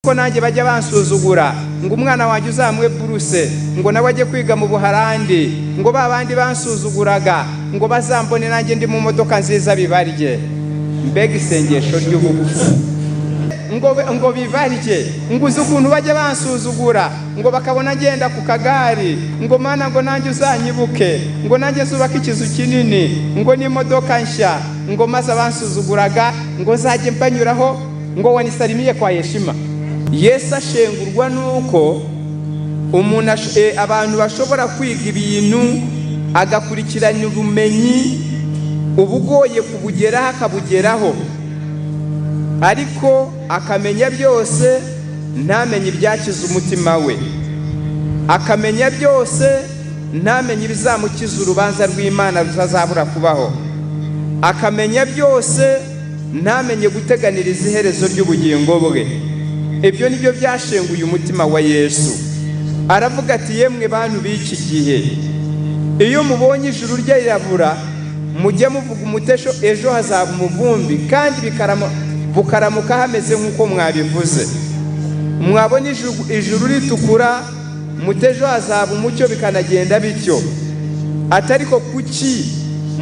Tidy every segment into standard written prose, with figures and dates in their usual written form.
ko nanjye bajya bansuzugura ngo umwana wanjye uzamwe buruse ngo nawe ajye kwiga mu Buholandi ngo babandi bansuzuguraga ngo bazambone nanjye ndi mu modoka nziza bibarye. Mbega isengesho ry'ubupfu ngo bibarye ngo uzi ukuntu bajya bansuzugura ngo bakabona ngenda ku kagari ngo mana ngo nanjye uzanyibuke ngo nanjye zubaka ikizu kinini ngo n'imodoka nshya ngo maze bansuzuguraga ngo zajye mbanyuraho ngo wanisalimiye kwa Yeshima. Yesu ashengurwa nuko umuntu abantu bashobora kwiga ibintu agakurikirana ubumenyi ubugoye kubugeraho akabugeraho, ariko akamenya byose ntamenye ibyakiza umutima we, akamenya byose ntamenye ibizamukiza urubanza rw'Imana rutazabura kubaho, akamenya byose ntamenye guteganiriza iherezo ry'ubugingo bwe. Ibyo nibyo byashenguye umutima wa Yesu. Aravuga ati yemwe bantu b'iki gihe, iyo mubonye ijuru ryirabura mujye muvuga umutesho ejo hazaba umuvumbi kandi bukaramuka hameze nk'uko mwabivuze. Mwabona ijuru ritukura mutejo hazaba umucyo bikanagenda bityo. Atariko kuki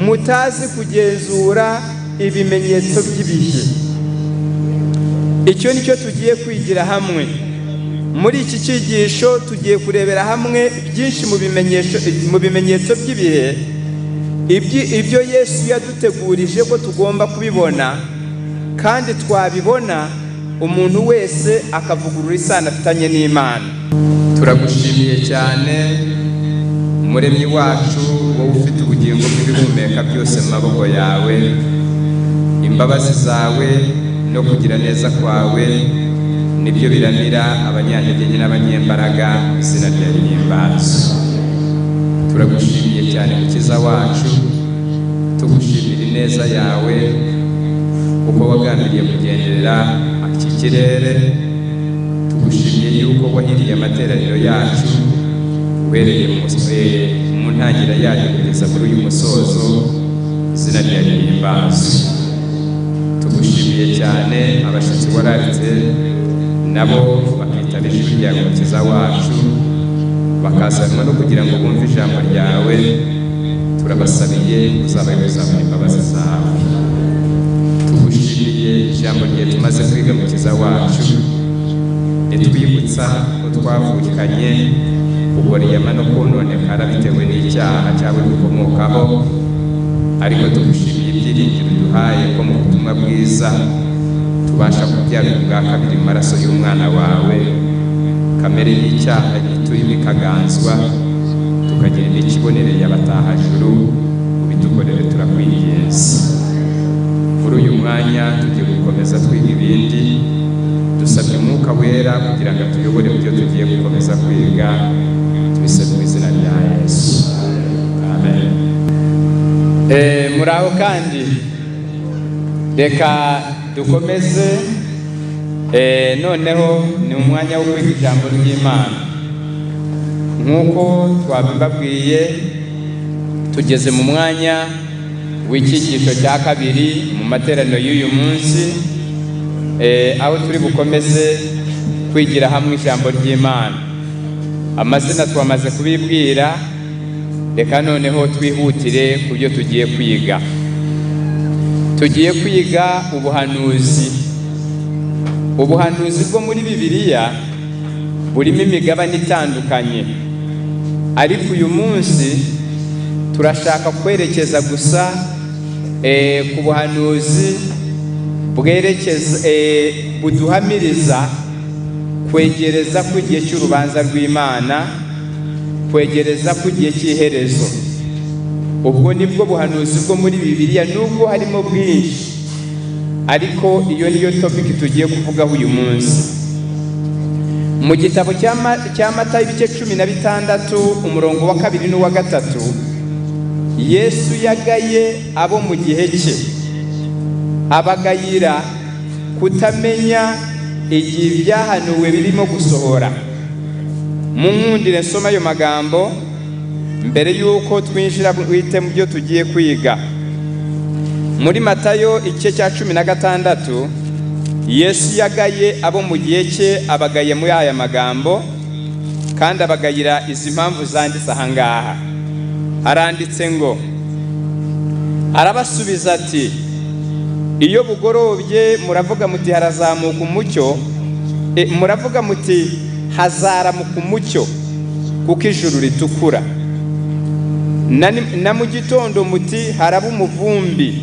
mutazi kugenzura ibimenyetso by'ibihe? Icyo nicyo tugiye kwigira hamwe. Muri iki cyigisho tugiye kurebera hamwe byinshi mu bimenyetso by'ibihe, ibyo Yesu yadutegurije ko tugomba kubibona, kandi twabibona umuntu wese akavugurura isano afitanye n'Imana. Turagushimiye cyane Umuremyi wacu, wowe ufite ubugingo bw'ibihumeka byose mu maboko yawe. Imbabazi zawe no kugira neza kwawe nibyo biramira abanyantege n'abanyembaraga, izina ryawe rihimbazwe. Turagushimiye cyane Mukiza wacu, tugushimira ineza yawe kuko wagambiriye kugenderera iki kirere. Tugushimiye yuko wahiriye amateraniro yacu ubereye mu ntangira yayo kugeza muri uyu musozo, izina ryawe rihimbazwe. Tugushimiye cyane abashyitsi wararitse nabo bakitaba ijwi ryawe Mukiza wacu, bakazanwa no kugira ngo bumve ijambo ryawe. Turabasabiye uzabaye kuzabona imbabazi zawe. Tugushimiye ijambo ryawe tumaze kwiga Mukiza wacu, ritwibutsa ko twavukanye uburiyama no kononekara bitewe n'icyaha cyawe dukomokaho, ariko tugushimiye ibyiringiro duhaye ko mu butumwa bwiza tubasha kubyara ubwa kabiri mu maraso y'umwana wawe. Kamere y'icyaha turimo ikaganzwa, tukagira n'ikibonereye abatahajuru. Ubidukorere turakwinginze. Muri uyu mwanya tugiye gukomeza twiga ibindi, dusabye Umwuka Wera kugira ngo atuyobore mu byo tugiye gukomeza kwiga. Tubisabye mu izina rya Yesu, amen. Muraho kandi reka dukomeze. Noneho ni umwanya wo kwiga ijambo ry'Imana. Nk'uko twabibabwiye, tugeze mu mwanya w'icyigisho cya kabiri mu materaniro y'uyu munsi, aho turi bukomeze kwigira hamwe ijambo ry'Imana. Amazina twamaze kubibwira, reka noneho twihutire ku byo tugiye kwiga. Tugiye kwiga ubuhanuzi. Ubuhanuzi bwo muri Bibiliya burimo imigabane itandukanye, ariko uyu munsi turashaka kwerekeza gusa ku buhanuzi bwerekeza buduhamiriza kwegereza ku gihe cy'urubanza rw'Imana, kwegereza ku gihe cy'iherezo. Ubwo nibwo buhanuzi bwo muri Bibiliya, nubwo harimo bwinshi, ariko iyo niyo topic tugiye kuvugaho uyu munsi. Mu gitabo cya Matayo ibice 16 umurongo wa 2 n'uwa 3, Yesu yagaye abo mu gihe cye, abagayira kutamenya igihe ibyahanuwe birimo gusohora. Munkundire nsoma ayo magambo mbere yuko twinjira bwite mu byo tugiye kwiga. Muri Matayo igice cya 16 Yesu yagaye abo mu gihe cye, abagaye muri aya magambo, kandi abagayira izi mpamvu zanditse ahangaha. Haranditse ngo, arabasubiza ati, iyo bugorobye muravuga muti harazamuka umucyo, muravuga muti hazaramuka umucyo kuko ijuru ritukura, na mu gitondo muti haraba umuvumbi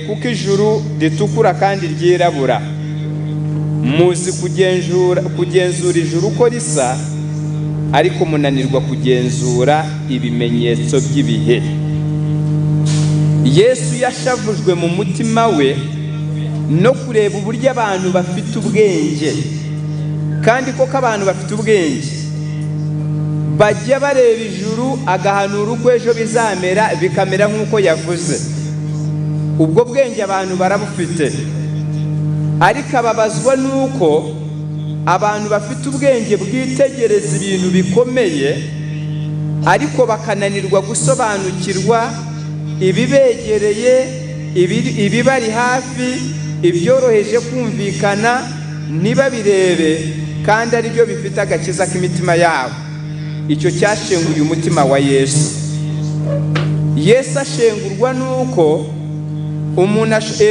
kuko ijuru ritukura kandi ryirabura. Muzi kugenzura ijuru uko risa, ariko munanirwa kugenzura ibimenyetso by'ibihe. Yesu yashavujwe mu mutima we no kureba uburyo abantu bafite ubwenge, kandi koko abantu bafite ubwenge bajya bareba ijuru, agahanura uko ejo bizamera bikamera nk'uko yavuze. Ubwo bwenge abantu barabufite, ariko ababazwa nuko abantu bafite ubwenge bwitegereza ibintu bikomeye, ariko bakananirwa gusobanukirwa ibibegereye, ibibari hafi, ibyoroheje kumvikana, ntibabirebe kandi ari byo bifite agakiza k'imitima yabo. Icyo cyashenguye umutima wa Yesu. Yesu ashengurwa nuko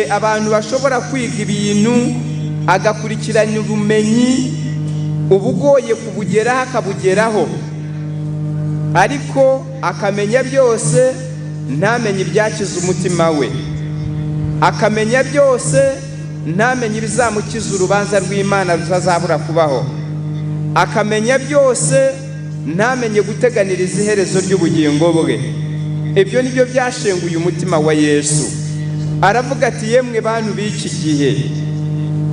abantu bashobora kwiga ibintu, agakurikirana ubumenyi, ubugoye kubugeraho akabugeraho, ariko akamenya byose ntamenye ibyakiza umutima we, akamenya byose ntamenye ibizamukiza urubanza rw'Imana rutazabura kubaho, akamenya byose ntamenye guteganiriza iherezo ry'ubugingo bwe. Ibyo nibyo byashenguye umutima wa Yesu. Aravuga ati, yemwe bantu b'iki gihe,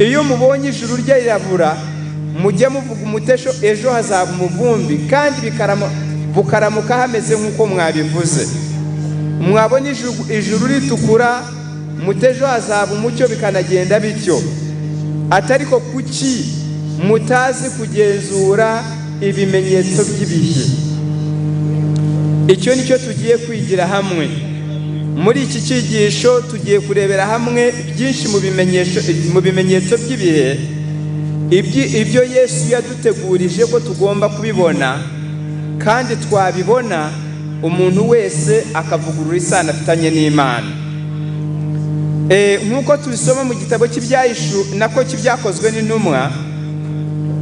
iyo mubonye ijuru ryirabura mujye muvuga umutesho ejo hazaba umuvumbi, kandi bukaramuka hameze nk'uko mwabivuze. Mwabona ijuru ritukura mutejo hazaba umucyo, bikanagenda bityo. Atariko kuki mutazi kugenzura ibimenyetso by'ibihe? Icyo nicyo tugiye kwigira hamwe. Muri iki cyigisho tugiye kurebera hamwe byinshi mu bimenyetso by'ibihe, ibyo Yesu yadutegurije ko tugomba kubibona, kandi twabibona umuntu wese akavugurura isano afitanye n'Imana. Nk'uko tubisoma mu gitabo cy'ibyakozwe n'intumwa,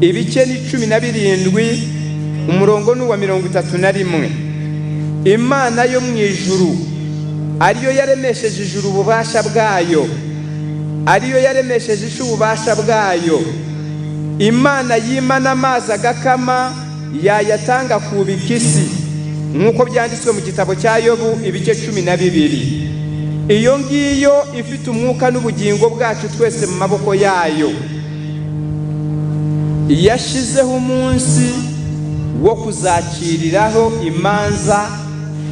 ibice ni 17, umurongo ni uwa 31. Imana yo mu ijuru ariyo yaremesheje ijuru ububasha bwayo, ariyo yaremesheje isi ububasha bwayo. Imana yimana amazi agakama, yayatanga kubika isi, nk'uko byanditswe mu gitabo cya Yobu ibice 12. Iyo ngiyo ifite umwuka n'ubugingo bwacu twese mu maboko yayo. Yashizeho umunsi wo kuzaciriraho imanza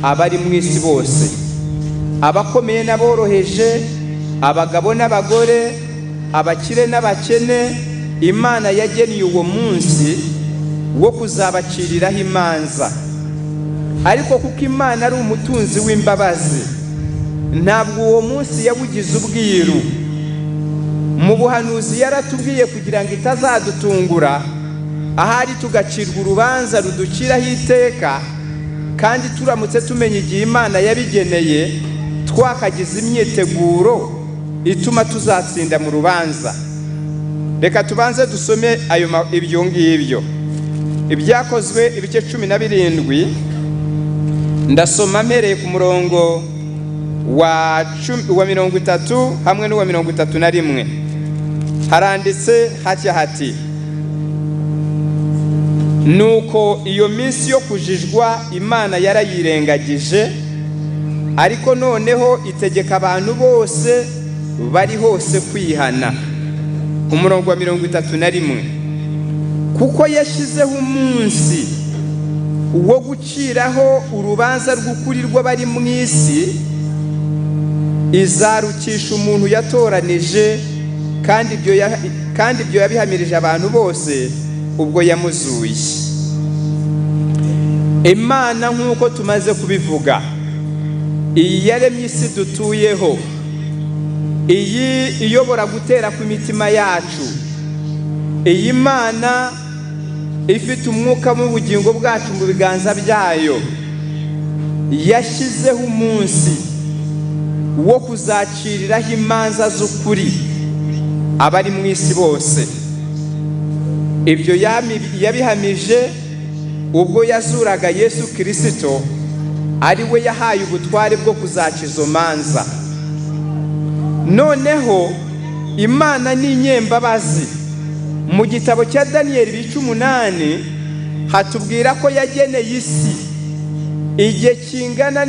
abari mu isi bose, abakomeye n'aboroheje, abagabo n'abagore, abakire n'abakene. Imana yagennye uwo munsi wo kuzabaciriraho imanza. Ariko kuko Imana ari umutunzi w'imbabazi, ntabwo uwo munsi yabugize ubwiru. Mu buhanuzi yaratubwiye kugira ngo itazadutungura, ahari tugacirwa urubanza ruduciraho iteka, kandi turamutse tumenye igihe Imana yabigeneye, twakagize imyiteguro ituma tuzatsinda mu rubanza. Reka tubanze dusome ibyo ngibyo. Ibyakozwe ibice 17, ndasoma mpereye ku murongo wa 30 hamwe n'uwa 31. Haranditse hati, nuko iyo minsi yo kujijwa Imana yarayirengagije, ariko noneho itegeka abantu bose bari hose kwihana. Umurongo wa 31, kuko yashyizeho umunsi wo guciraho urubanza rw'ukuri rw'abari mu isi, izarukisha umuntu yatoranije, kandi ibyo yabihamirije abantu bose ubwo yamuzuye. Imana nk'uko tumaze kubivuga, iyi yaremye isi dutuyeho, iyi iyobora gutera kw'imitima yacu, iyi Mana ifite umwuka mu bugingo bwacu mu biganza byayo, yashyizeho umunsi wo kuzaciriraho imanza z'ukuri abari mu isi bose. Ibyo yabihamije ubwo yazuraga Yesu Kristo, ari we yahaye ubutware bwo kuzaca izo manza. Noneho Imana ni inyembabazi. Mu gitabo cya Daniyeli 8 hatubwira ko yageneye isi igihe kingana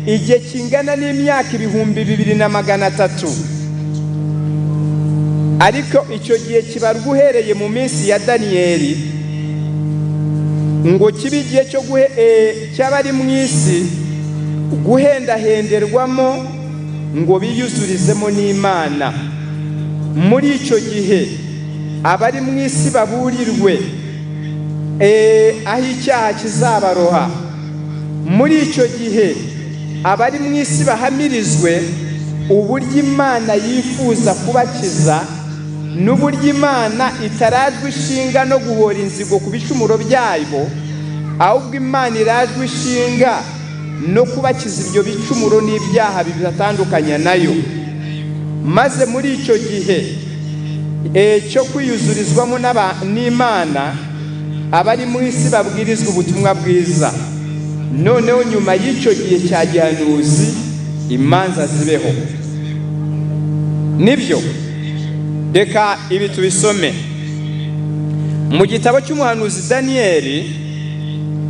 igihe kingana n'imyaka 2300, ariko icyo gihe kibarwa uhereye mu minsi ya Daniyeli, ngo kibe igihe cyo cy'abari mu isi guhendahenderwamo ngo biyuzurizemo n'Imana. Muri icyo gihe abari mu isi baburirwe aho icyaha kizabaroha. Muri icyo gihe abari mu isi bahamirizwe uburyo Imana yifuza kubakiza, n'uburyo Imana itarajwe ishinga no guhora inzigo ku bicumuro byabo, ahubwo Imana irajwe ishinga no kubakiza ibyo bicumuro n'ibyaha bibatandukanya nayo. Maze muri icyo gihe cyo kwiyuzurizwamo n'Imana, abari mu isi babwirizwa ubutumwa bwiza. Noneho nyuma y'icyo gihe cya gihanuzi imanza zibeho. Nibyo, reka ibi tubisome mu gitabo cy'umuhanuzi Daniyeli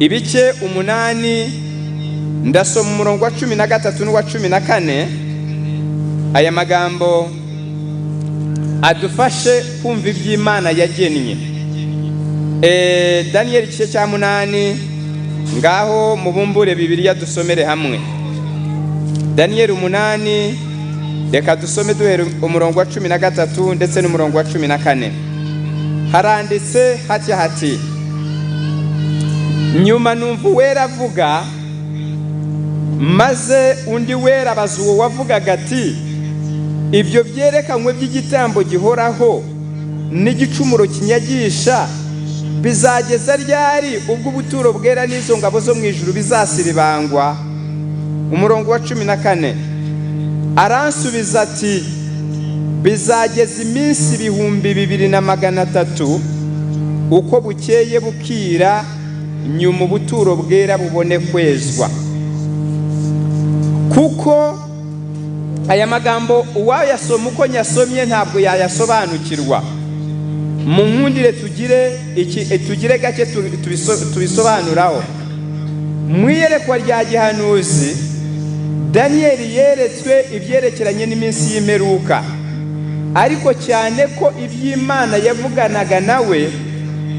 ibice 8, ndasoma umurongo wa 13 n'uwa 14. Aya magambo adufashe kumva iby'Imana yagennye. Daniyeli igice cya 8, ngaho mubumbure Bibiliya dusomere hamwe. Daniyeli 8, reka dusome duhera umurongo wa 13 ndetse n'umurongo wa 14. Haranditse hati: nyuma numva uwera avuga, maze undi wera abaza uwo wavugaga ati, ibyo byerekanywe by'igitambo gihoraho n'igicumuro kinyagisha bizageza ryari ubwo ubuturo bwera n'izo ngabo zo mu ijuru bizasiribangwa? Umurongo wa 14 aransubiza ati, bizageza iminsi 2300 uko bukeye bukira, nyuma ubuturo bwera bubone kwezwa. Kuko aya magambo uwayasoma uko nyasomye ntabwo yayasobanukirwa. Mu nkundire tugire gake tubisobanuraho. Mu iyerekwa rya gihanuzi Daniyeli yeretswe ibyerekeranye n'iminsi y'imperuka, ariko cyane ko iby'Imana yavuganaga nawe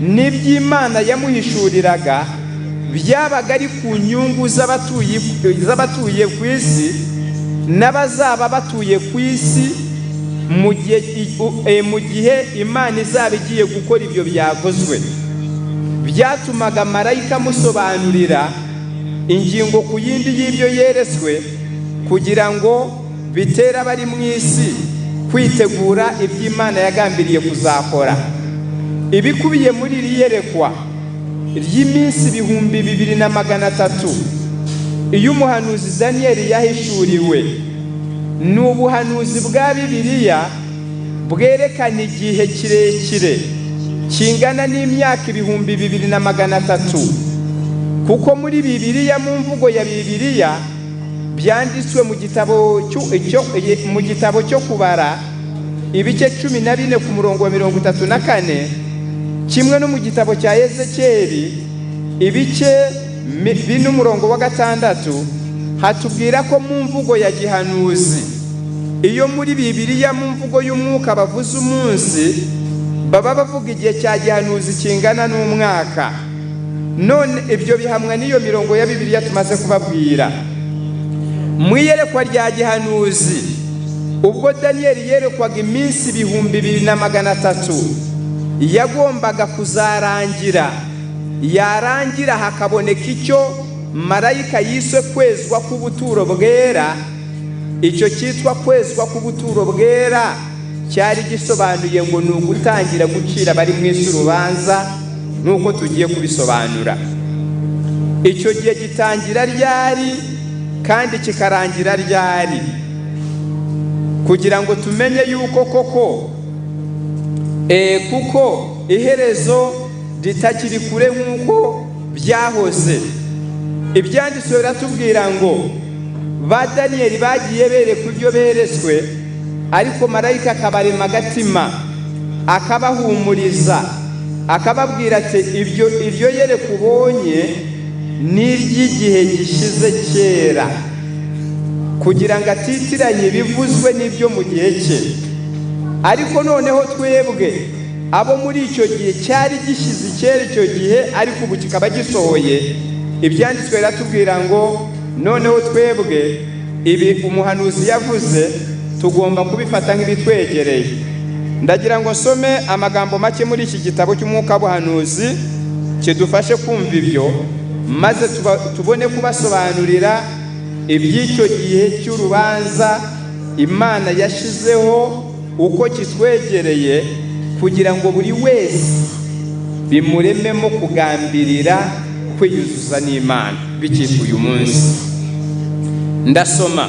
n'iby'Imana yamuhishuriraga byabaga ari ku nyungu z'abatuye ku isi n'abazaba batuye ku isi mu gihe Imana izaba igiye gukora ibyo byakozwe. Byatumaga marayika amusobanurira ingingo ku yindi y'ibyo yeretswe, kugira ngo bitere abari mu isi kwitegura iby'Imana yagambiriye kuzakora. Ibikubiye muri iri yerekwa ry'iminsi 2300 iyo umuhanuzi Daniyeli yahishuriwe, ni ubuhanuzi bwa Bibiliya bwerekana igihe kirekire kingana n'imyaka 2300, kuko muri Bibiliya, mu mvugo ya Bibiliya, byanditswe mu gitabo cyo kubara ibice 14 ku murongo wa 34, kimwe no mu gitabo cya Ezekiyeli ibice 4 umurongo wa 6, hatubwira ko mu mvugo ya gihanuzi, iyo muri Bibiliya mu mvugo y'umwuka bavuze umunsi, baba bavuga igihe cya gihanuzi kingana n'umwaka. None ibyo bihamwa n'iyo mirongo ya Bibiliya tumaze kubabwira. Mu iyerekwa rya gihanuzi, ubwo Daniyeli yerekwaga iminsi 2300 yagombaga kuzarangira, yarangira hakaboneka icyo marayika yise kwezwa k'ubuturo bwera. icyo cyitwa kwezwa k'ubuturo bwera cyari gisobanuye ngo ni ugutangira gucira bari mu isi urubanza nuko tugiye kubisobanura. Icyo gihe gitangira ryari kandi kikarangira ryari, kugira ngo tumenye yuko koko kuko iherezo ritakiri kure nk'uko byahoze. Ibyanditswe biratubwira ngo ba Daniyeli bagiye berekwa ibyo beretswe, ariko marayika akabarema agatima akabahumuriza akababwira ati iryo yereka ubonye ni iry'igihe gishize kera, kugira ngo atitiranye ibivuzwe n'ibyo mu gihe cye. Ariko noneho twebwe abo muri icyo gihe cyari gishize kera icyo gihe, ariko ubu kikaba gisohoye. Ibyanditswe biratubwira ngo noneho twebwe ibi umuhanuzi yavuze tugomba kubifata nk'ibitwegereye. Ndagira ngo nsome amagambo make muri iki gitabo cy'umwuka w'ubuhanuzi kidufashe kumva ibyo, maze tubone kubasobanurira iby'icyo gihe cy'urubanza Imana yashizeho uko kitwegereye, kugira ngo buri wese bimurememo kugambirira kwiyuzuza n'Imana bikitwa uyu munsi. Ndasoma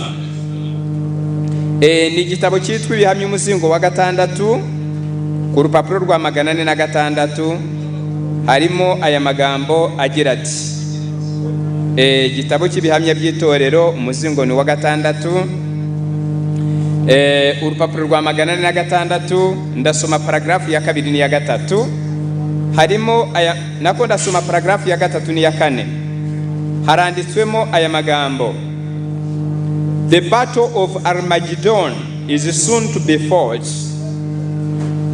ni igitabo cyitwa Ibihamya umuzingo wa 6 ku rupapuro rwa 406. harimo aya magambo agira ati igitabo cy'ibihamya by'itorero umuzingo ni wa 6, urupapuro rwa 406. ndasoma paragrafu ya 2 n'iya 3. harimo aya nako ndasoma paragrafu ya 3 n'iya 4. haranditswemo aya magambo: The battle of Armageddon is soon to be fought.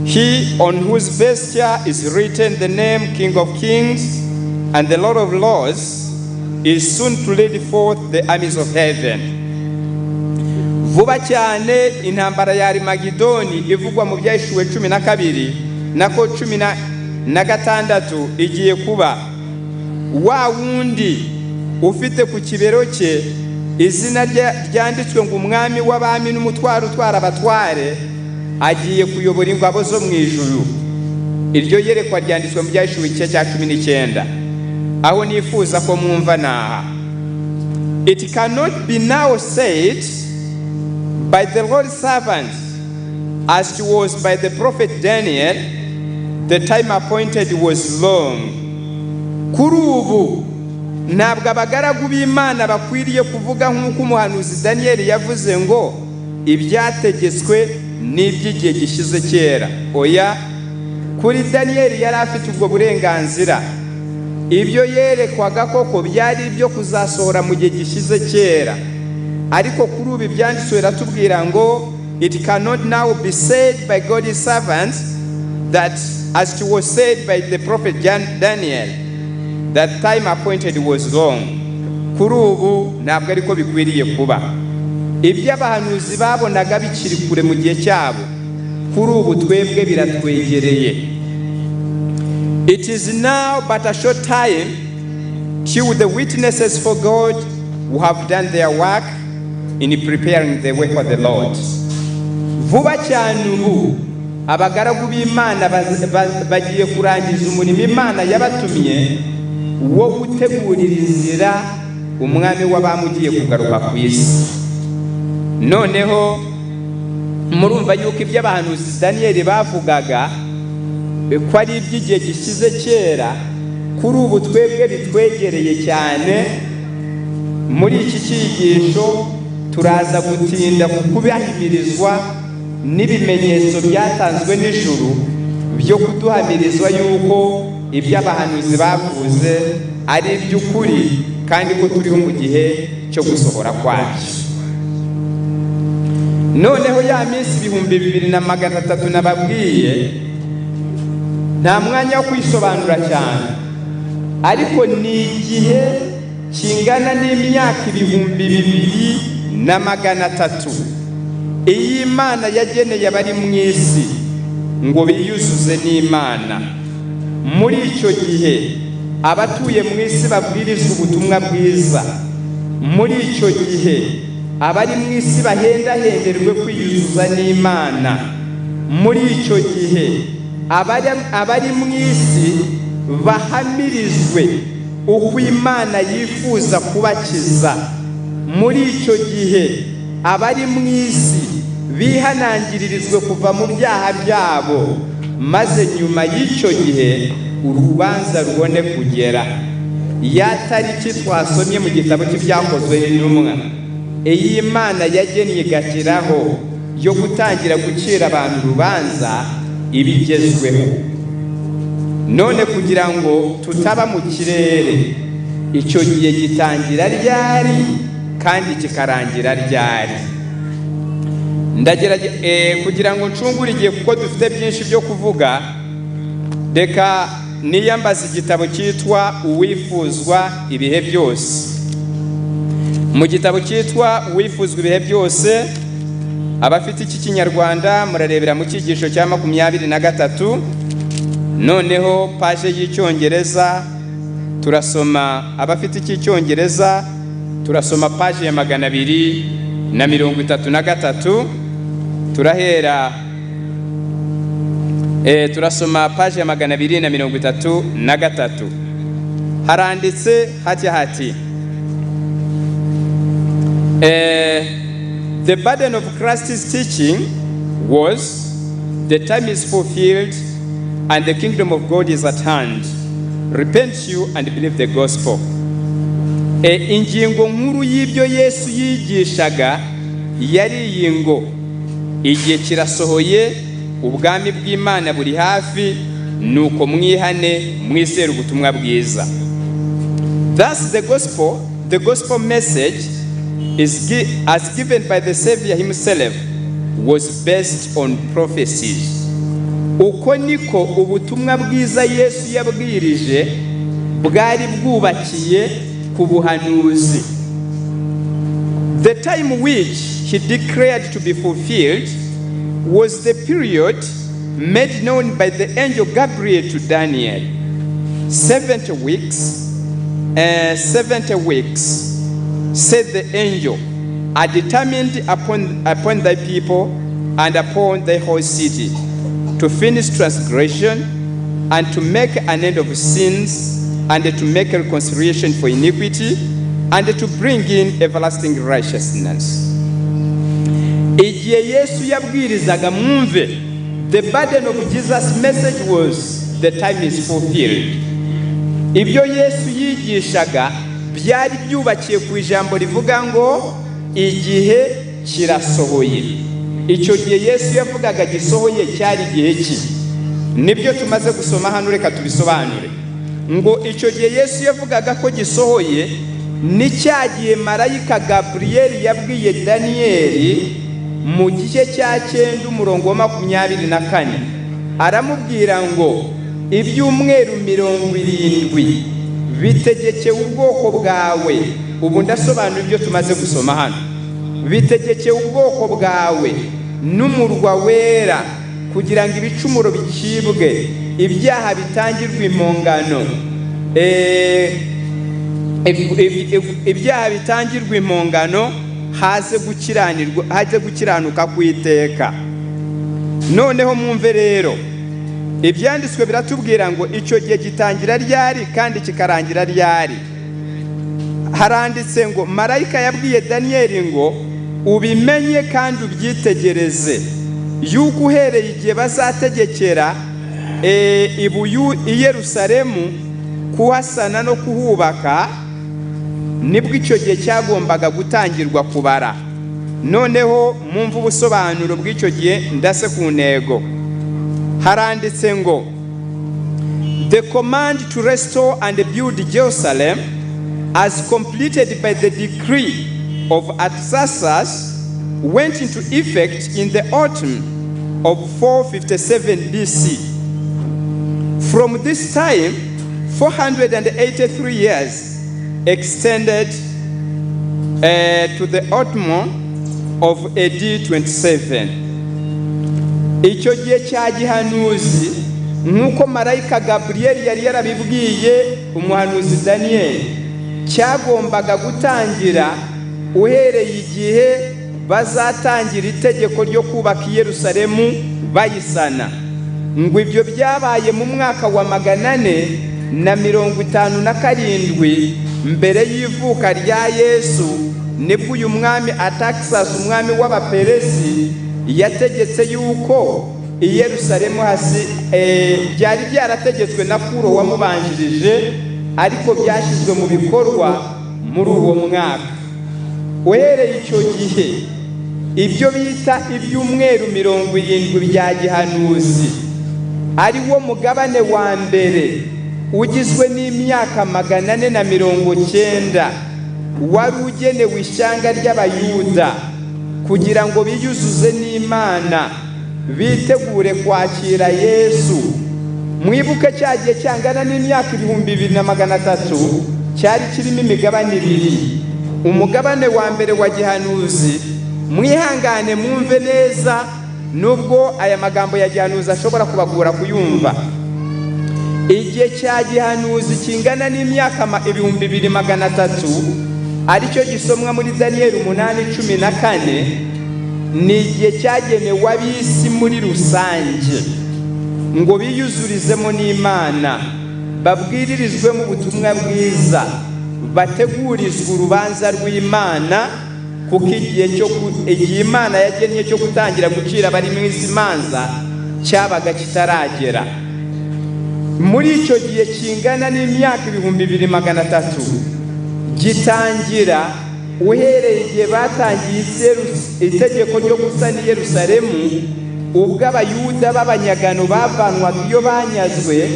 He on whose vesture is written the name King of Kings and the Lord of Lords is soon to lead forth the armies of heaven. Vuba cyane intambara ya Armagedoni ivugwa mu Byahishuwe 12 nako 16 igiye kuba. Wa wundi ufite ku kibero cye izina ryanditswe ngo umwami w'abami n'umutwaro utwara abatware agiye kuyobora ingabo zo mu ijuru. Iryo yerekwa ryanditswe mu Byahishuwe 19. aho nifuza ko mwumva naha: It cannot be now said by the Lord's servants as it was by the prophet Daniel, the time appointed was long. Kuri ubu ntabwo abagaragu b'Imana bakwiriye kuvuga nk'uko umuhanuzi Daniel yavuze ngo ibyategetswe n'iby'igihe gishize kera. Oya, kuri Daniel yari afite ubwo burenganzira. Ibyo yerekwaga koko byari ibyo kuzasohora mu gihe gishize kera, ariko kuri ubu ibyanditswe biratubwira ngo it cannot now be said by God's servants that as it was said by the prophet Daniel, that time appointed was long. Kuri ubu ntabwo ariko bikwiriye kuba. Ibyo abahanuzi babonaga bikiri kure mu gihe cyabo, kuri ubu twebwe biratwegereye. It is now but a short time till the witnesses for God who have done their work in preparing the way for the Lord. Vuba cyane ubu abagaragu b'Imana bagiye kurangiza umurimo Imana yabatumye wo gutegurira inzira umwami w'abamugiye kugaruka ku isi. Noneho murumva yuko ibyo abahanuzi Daniel bavugaga ko ari iby'igihe gishize kera, kuri ubu twebwe bitwegereye cyane. Muri iki cyigisho turaza gutinda ku kubahimirizwa n'ibimenyetso byatanzwe n'ijuru byo kuduhamirizwa yuko ibyo abahanuzi bavuze ari iby'ukuri kandi ko turiho mu gihe cyo gusohora kwacyo. Noneho ya minsi 2300 nababwiye nta mwanya wo kwisobanura cyane, ariko ni igihe kingana n'imyaka 2300 iyi Imana yageneye abari mu isi ngo biyuzuze n'Imana. Muri icyo gihe abatuye mu isi babwirizwa ubutumwa bwiza. Muri icyo gihe abari mu isi bahendahenderwe kwiyuzuza n'Imana. Muri icyo gihe abari mu isi bahamirizwe uko Imana yifuza kubakiza. Muri icyo gihe abari mu isi bihanangiririzwe kuva mu byaha byabo, maze nyuma y'icyo gihe urubanza rubone kugera. Ya tariki twasomye mu gitabo cy'ibyakozwe n'intumwa, iyi Imana yagennye igashiraho yo gutangira gucira abantu urubanza ibigezweho. None kugira ngo tutaba mu kirere, icyo gihe gitangira ryari kandi kikarangira ryari? Kugira ngo ncungure igihe kuko dufite byinshi byo kuvuga, reka niyambaza igitabo cyitwa Uwifuzwa ibihe byose. Mu gitabo cyitwa Uwifuzwa ibihe byose, abafite iki Kinyarwanda murarebera mu Ikicyigisho cya 23, noneho paje y'Icyongereza turasoma. Abafite iki Cyongereza turasoma paje ya 233, turahera turasoma paje ya 233. Haranditse hati the burden of Christ's teaching was, the time is fulfilled and the kingdom of God is at hand. Repent you and believe the gospel. Ingingo nkuru y'ibyo Yesu yigishaga yari iyi ngo igihe kirasohoye, ubwami bw'Imana buri hafi, nuko mwihane mwizere ubutumwa bwiza. Thus the gospel message as given by the Savior himself was based on prophecies. Uko niko ubutumwa bwiza Yesu yabwirije bwari bwubakiye ku buhanuzi. The time which he declared to be fulfilled was the period made known by the angel Gabriel to Daniel. 70 weeks, said the angel, are determined upon thy people and upon thy whole city, to finish transgression and to make an end of sins, and to make a reconciliation for iniquity, and to bring in everlasting righteousness. Igihe Yesu yabwirizaga mwumve, the burden of Jesus' message was, the time is fulfilled. Ibyo Yesu yigishaga byari byubakiye ku ijambo rivuga ngo igihe kirasohoye. Icyo gihe Yesu yavugaga gisohoye cyari igihe ki? Nibyo tumaze gusoma hano, reka tubisobanure. Ngo icyo gihe Yesu yavugaga ko gisohoye ni cyagiye marayika Gabriel yabwiye Daniyeli mu gice cya 9 umurongo wa 24, aramubwira ngo ibyumweru 70 bitegekeye ubwoko bwawe. Ubu ndasobanura ibyo tumaze gusoma hano. Bitegekeye ubwoko bwawe n'umurwa wera, kugira ngo ibicumuro bicibwe, ibyaha bitangirwe impongano, ibyaha bitangirwe impongano, haze gukiranuka kw'iteka. Noneho mwumve rero, ibyanditswe biratubwira ngo icyo gihe gitangira ryari kandi kikarangira ryari. Haranditse ngo marayika yabwiye Daniyeli ngo ubimenye kandi ubyitegereze, yuko uhereye igihe bazategekera i Yerusalemu kuhasana no kuhubaka, nibwo icyo gihe cyagombaga gutangirwa kubara. Noneho mwumva ubusobanuro bw'icyo gihe ndase ku ntego. Haranditse ngo the command to restore and build Jerusalem, as completed by the decree of Artaxerxes, went into effect in the autumn of 457 BC. From this time, 483 years extended to the autumn of AD 27. Icyo gihe cya gihanuzi nk'uko marayika Gabriel yari yarabibwiye umuhanuzi Daniel, cyagombaga gutangira uhereye igihe bazatangira itegeko ryo kubaka i Yerusalemu bayisana. Ngo ibyo byabaye mu mwaka wa 457 mbere y'ivuka rya Yesu, nibwo uyu mwami Atakisasi, umwami w'Abaperesi, yategetse yuko i Yerusalemu byari byarategetswe na Kuro wamubanjirije, ariko byashyizwe mu bikorwa muri uwo mwaka. Uhereye icyo gihe ibyo bita ibyumweru 70 bya gihanuzi, ari wo mugabane wa mbere ugizwe n'imyaka 490, wari ugenewe ishyanga ry'Abayuda kugira ngo biyuzuze n'Imana, bitegure kwakira Yesu. Mwibuke cya gihe cyangana n'imyaka 2300 cyari kirimo imigabane ibiri. Umugabane wa mbere wa gihanuzi, mwihangane mwumve neza nubwo aya magambo ya gihanuzi ashobora kubagura kuyumva. Igihe cya gihanuzi kingana n'imyaka 2300 aricyo gisomwa muri Daniyeli 8:14, ni igihe cyagenewe ab'isi muri rusange ngo biyuzurizemo n'Imana, babwiririzwemo ubutumwa bwiza, bategurizwa urubanza rw'Imana, kuko igihe Imana yagennye cyo gutangira gucira abari mu isi imanza cyabaga kitaragera. Muri icyo gihe kingana n'imyaka 2300 gitangira uhereye igihe batangiye itegeko ryo gusana i Yerusalemu, ubwo Abayuda b'abanyagano bavanwaga iyo banyazwe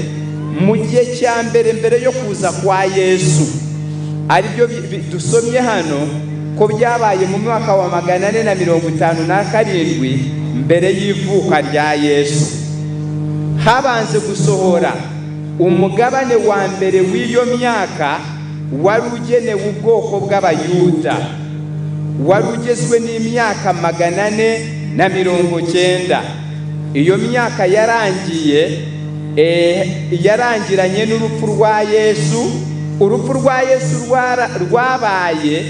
mu gihe cya mbere yo kuza kwa Yesu. Aribyo dusomye hano ko byabaye mu mwaka wa 457 mbere y'ivuka rya Yesu. Habanze gusohora umugabane wa mbere w'iyo myaka wari ugenewe ubwoko bw'Abayuda, wari ugizwe n'imyaka 490. Iyo myaka yarangiranye n'urupfu rwa Yesu. Urupfu rwa Yesu rwabaye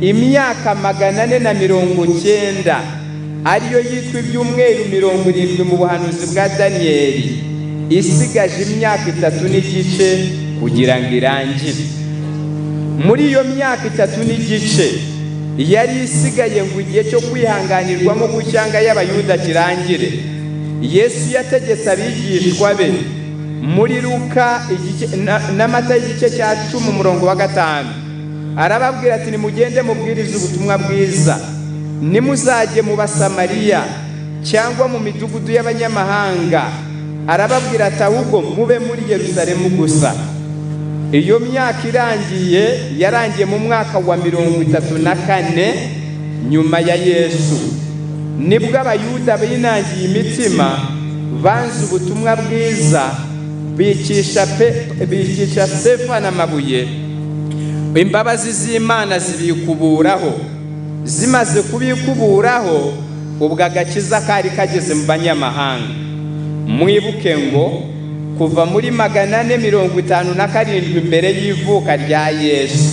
imyaka 490, ariyo yitwa ibyumweru 70 mu buhanuzi bwa Daniyeli, isigaje imyaka 3 n'igice kugira ngo irangire. Muri iyo myaka 3 n'igice yari isigaye ngo igihe cyo kwihanganirwamo gucyanga y'Abayuda kirangire, Yesu yategetse abigishwa be muri Luka n'Amata igice cya 10:5, arababwira ati nimugende mubwirize ubutumwa bwiza, nimuzajye mu Basamariya cyangwa mu midugudu y'abanyamahanga. Arababwira ati ahubwo mube muri Yerusalemu gusa. Iyo myaka yarangiye mu mwaka wa 34 nyuma ya Yesu, nibwo Abayuda binangiye imitima, banze ubutumwa bwiza, bicisha Sefa n'amabuye. Imbabazi z'Imana zibikuburaho. Zimaze kubikuburaho, ubwo agakiza kari kageze mu banyamahanga. Mwibuke ngo kuva muri 457 mbere y'ivuka rya Yesu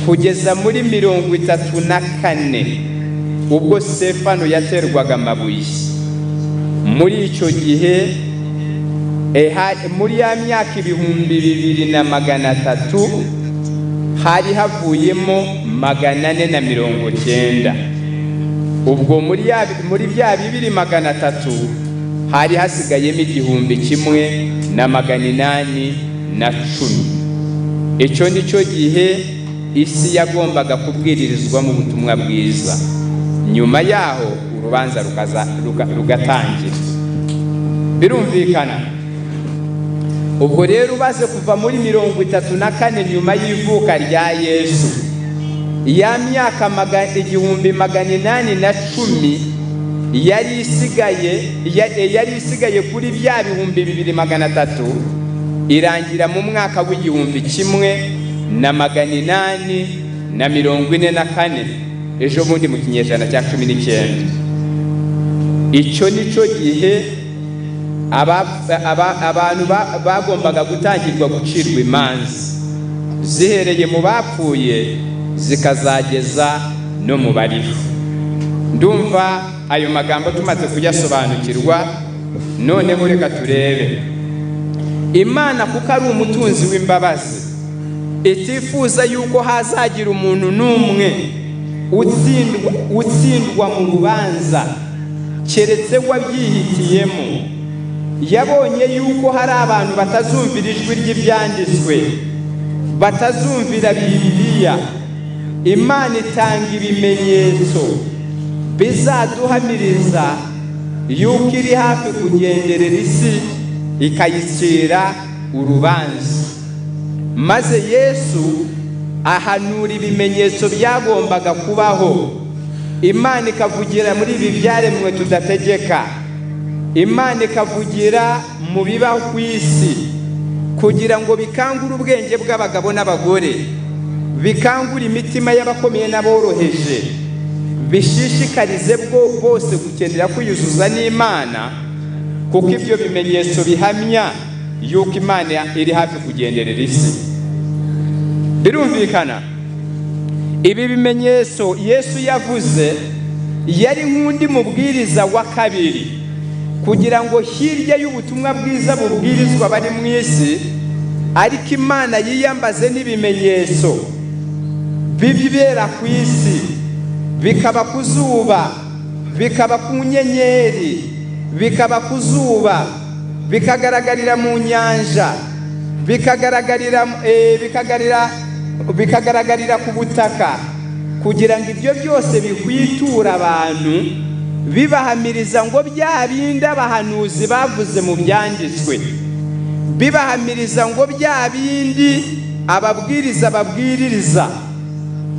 kugeza muri 34 ubwo Stefano yaterwaga amabuye. Muri icyo gihe muri ya myaka 2300 hari havuyemo 490. Ubwo muri bya 2300 hari hasigayemo 1810. Icyo nicyo gihe isi yagombaga kubwiririzwamo ubutumwa bwiza. Nyuma yaho urubanza rugatangira. Birumvikana. Ubwo rero ubaze kuva muri 34 nyuma y'ivuka rya Yesu, ya myaka 1810 yari isigaye kuri bya 2300, irangira mu mwaka w'1844. Ejo bundi mu kinyejana cya 19. Icyo nicyo gihe abantu bagombaga gutangirwa gucirwa imanza zihereye mu bapfuye zikazageza no mu bariho. Ndumva ayo magambo tumaze kuyasobanukirwa. Noneho reka turebe. Imana kuko ari umutunzi w'imbabazi, itifuza yuko hazagira umuntu n'umwe utsindwa mu rubanza keretse wabyihitiyemo. Yabonye yuko hari abantu batazumvira ijwi ry'ibyanditswe, batazumvira Bibiliya. Imana itanga ibimenyetso bizaduhamiriza yuko iri hafi kugenderera isi ikayicira urubanza. Maze Yesu ahanura ibimenyetso byagombaga kubaho. Imana ikavugira muri ibi byaremwe tudategeka. Imana ikavugira mu bibaho ku isi kugira ngo bikangure ubwenge bw'abagabo n'abagore, bikangure imitima y'abakomeye n'aboroheje, bishishikarize bose gukenera kwiyuzuza n'Imana, kuko ibyo bimenyetso bihamya yuko Imana iri hafi kugenderera isi. Birumvikana ibi bimenyetso Yesu yavuze yari nk'undi mubwiriza wa kabiri, kugira ngo hirya y'ubutumwa bwiza bubwirizwa bari mu isi, ariko Imana yiyambaze n'ibimenyetso bibera ku isi, bikaba ku zuba, bikaba ku nyenyeri, bikaba ku zuba, bikagaragarira mu nyanja, bikagaragarira ku butaka, kugira ngo ibyo byose bihwitura abantu, bibahamiriza ngo bya bindi abahanuzi bavuze mu byanditswe, bibahamiriza ngo bya bindi ababwiriza babwiririza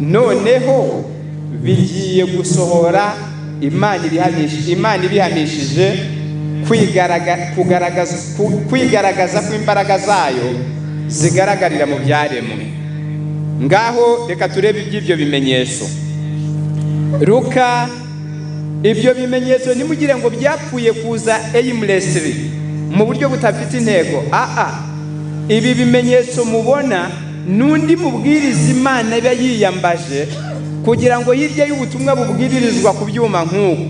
noneho bigiye gusohora. Imana ibihamishije kwigaragaza kw'imbaraga zayo zigaragarira mu byaremwe. Ngaho reka turebe iby'ibyo bimenyetso. Luka, ibyo bimenyetso nimugire ngo byapfuye kuza aimlessly, mu buryo butafite intego. Ibi bimenyetso mubona n'undi mubwiriza Imana iba yiyambaje, kugira ngo hirya y'ubutumwa bubwiririzwa ku byuma nk'uko,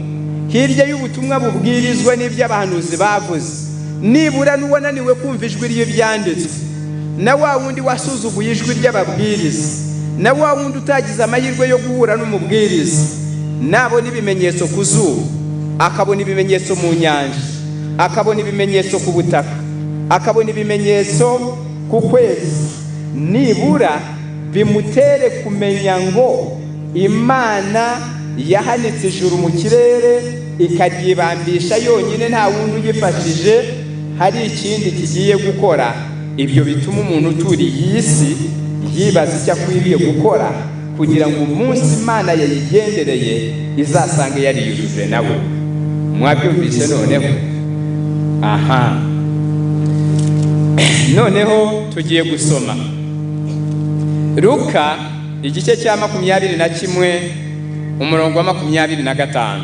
hirya y'ubutumwa bubwirizwa n'iby'abahanuzi bavuze, nibura n'uwananiwe kumva ijwi ry'ibyanditswe, na wa wundi wasuzuguye ijwi ry'ababwiriza, na wa wundi utagize amahirwe yo guhura n'umubwiriza, nabona ibimenyetso ku zuba, akabona ibimenyetso mu nyanja, akabona ibimenyetso ku butaka, akabona ibimenyetso ku kwezi, nibura bimutere kumenya ngo Imana yahanitse ijuru mu kirere ikaryibambisha yonyine, nta wundi ugifashije, hari ikindi kigiye gukora. Ibyo bituma umuntu uturiye iyi si yibaza icyo akwiriye gukora, kugira ngo umunsi Imana yayigendereye izasange yariyujuje nawe. Mwabyumvise noneho? Noneho tugiye gusoma Luka igice cya 21 umurongo wa 25.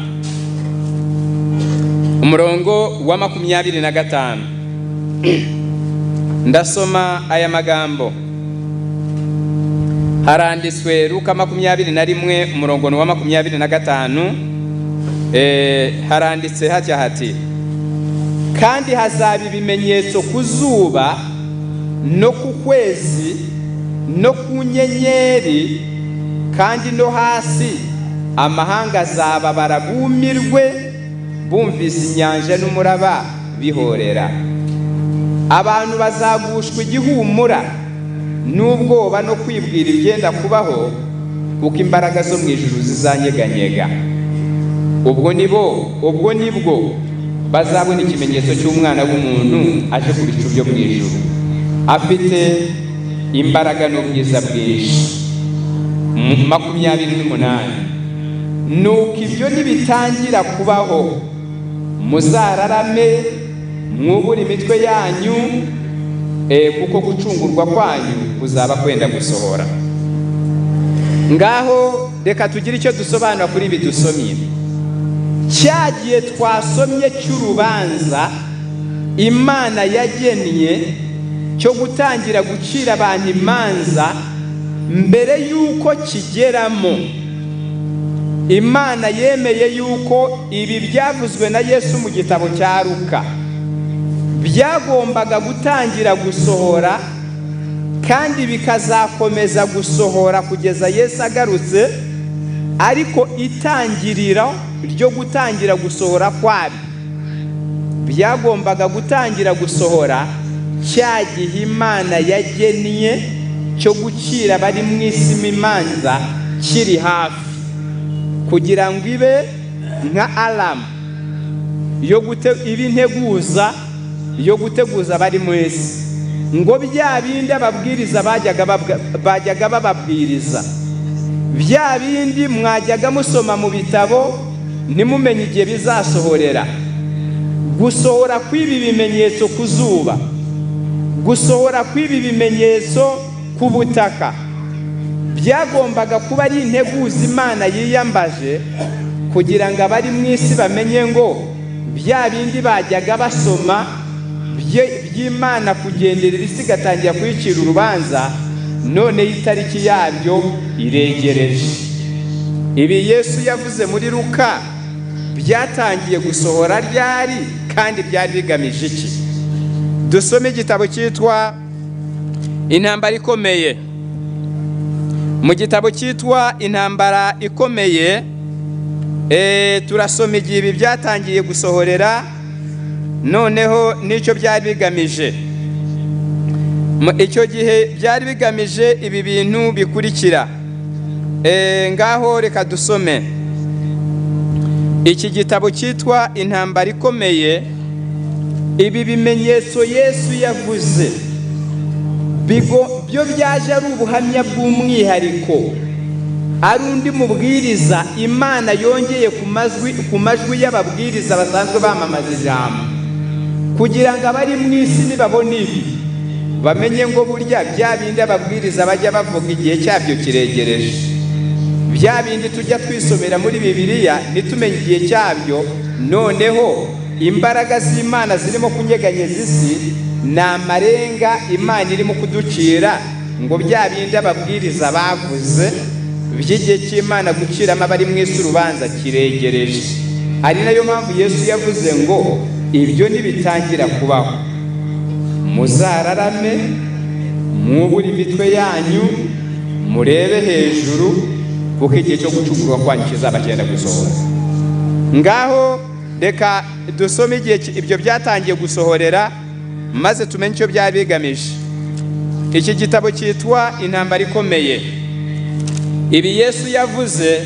Umurongo wa 25. Ndasoma aya magambo. Haranditswe Luka 21 umurongo wa 25. Haranditse hatya hati: kandi hazaba ibimenyetso ku zuba no ku kwezi no ku nyenyeri, kandi no hasi amahanga azaba barabumirwe bumvise inyanja n'umuraba bihorera. Abantu bazagushwa igihumura n'ubwoba no kwibwira ibyenda kubaho, kuko imbaraga zo mu ijuru zizanyeganyega. Ubwo nibwo bazabona ikimenyetso cy'umwana w'umuntu aje ku bicu byo mu ijuru, afite imbaraga n'ubwiza bwinshi. 28. Nuko ibyo nibitangira kubaho, muzararame mwubure imitwe yanyu, kuko gucungurwa kwanyu kuzaba kwenda gusohora. Ngaho reka tugire icyo dusobanura kuri ibi dusomye. Cyagiye twasomye cy'urubanza Imana yagennye cyo gutangira gucira abantu imanza mbere yuko kigeramo Imana yemeye yuko ibi byavuzwe na Yesu mu gitabo cya Luka byagombaga gutangira gusohora kandi bikazakomeza gusohora kugeza Yesu agarutse, ariko itangiriro ryo gutangira gusohora kwabi byagombaga gutangira gusohora cya gihe Imana yagennye cyo gucira bari mu isi imanza kiri hafi, kugira ngo ibe nka alamu yo guteguza bari mu isi, ngo bya bindi ababwiriza bajyaga bababwiriza, bya bindi mwajyaga musoma mu bitabo ntimumenye igihe bizasohorera, gusohora kw'ibi bimenyetso ku zuba, gusohora kw'ibi bimenyetso ku butaka, byagombaga kuba ari integuza Imana yiyambaje kugira ngo abari mu isi bamenye ngo bya bindi bajyaga basoma by'Imana kugenderera isi igatangira kuyicira urubanza, none itariki yabyo iregereje. Ibi Yesu yavuze muri Luka byatangiye gusohora ryari kandi byari bigamije iki? Dusome igitabo cyitwa Intambara Ikomeye. Mu gitabo cyitwa Intambara Ikomeye turasoma igihe ibi byatangiye gusohorera, noneho nicyo byari bigamije. Icyo gihe byari bigamije ibi bintu bikurikira. Ngaho reka dusome iki gitabo cyitwa Intambara Ikomeye. Ibi bimenyetso Yesu yavuze byo byaje ari ubuhamya bw'umwihariko, ari undi mubwiriza Imana yongeye ku majwi y'ababwiriza basanzwe bamamaza ijambo, kugira ngo abari mu isi nibabona ibi bamenye ngo burya bya bindi ababwiriza bajya bavuga igihe cyabyo kiregereje, bya bindi tujya twisomera muri Bibiliya nitumenye igihe cyabyo, noneho imbaraga z'Imana zirimo kunyeganyeza isi n'amarenga Imana irimo kuducira, ngo bya bindi ababwiriza bavuze by'igihe cy'Imana guciramo abari mu isi urubanza kiregereje. Ari nayo mpamvu Yesu yavuze ngo ibyo nibitangira kubaho muzararame, mwubure imitwe yanyu, murebe hejuru, kuko igihe cyo gucungurwa kwanyu kizaba cyenda gusohora. Ngaho reka dusome igihe ibyo byatangiye gusohorera maze tumenye icyo byari bigamije. Iki gitabo cyitwa Intambara Ikomeye. Ibi Yesu yavuze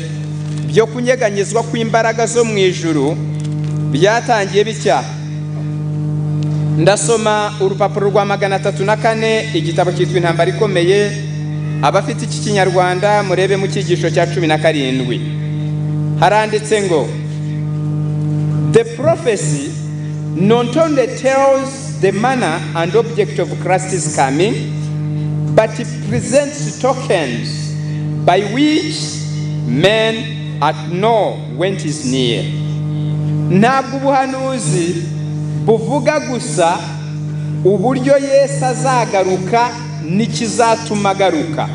byo kunyeganyezwa kw'imbaraga zo mu ijuru byatangiye bitya. Ndasoma urupapuro rwa 304, igitabo cyitwa Intambara Ikomeye. Abafite iki Kinyarwanda murebe mu Ikicyigisho cya 17. Haranditse ngo the prophecy not only tells the manner and object of Christ's coming, but it presents tokens by which men know when it is near. Ntabwo ubuhanuzi buvuga gusa uburyo Yesu azagaruka n'ikizatuma agaruka,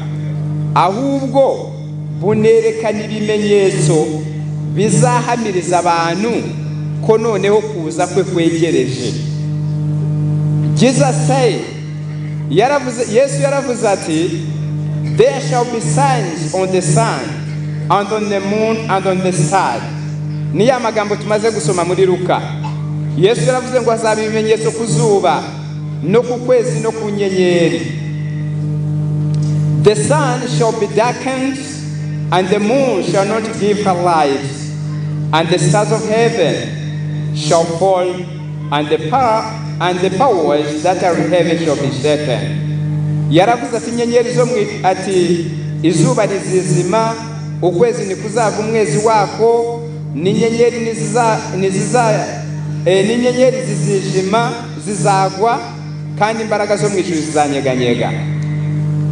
ahubwo bunerekana ibimenyetso bizahamiriza abantu ko noneho kuza kwe kwegereje. Jesus said, Yesu yaravuze ati, there shall be signs on the sun and on the moon and on the stars. Ni ya magambo tumaze gusoma muri Luka. Yesu yaravuze ngo hazaba ibimenyetso ku zuba no ku kwezi no ku nyenyeri. The sun shall be darkened and the moon shall not give her light, and the stars of heaven shall fall, and the powers that are in heaven shall be shaken. Yaravuze ati inyenyeri zo ati izuba rizizima, ukwezi nikuzaga umwezi wako, n'inyenyeri n'inyenyeri zizijima zizagwa, kandi imbaraga zo mu ijuru zizanyeganyega.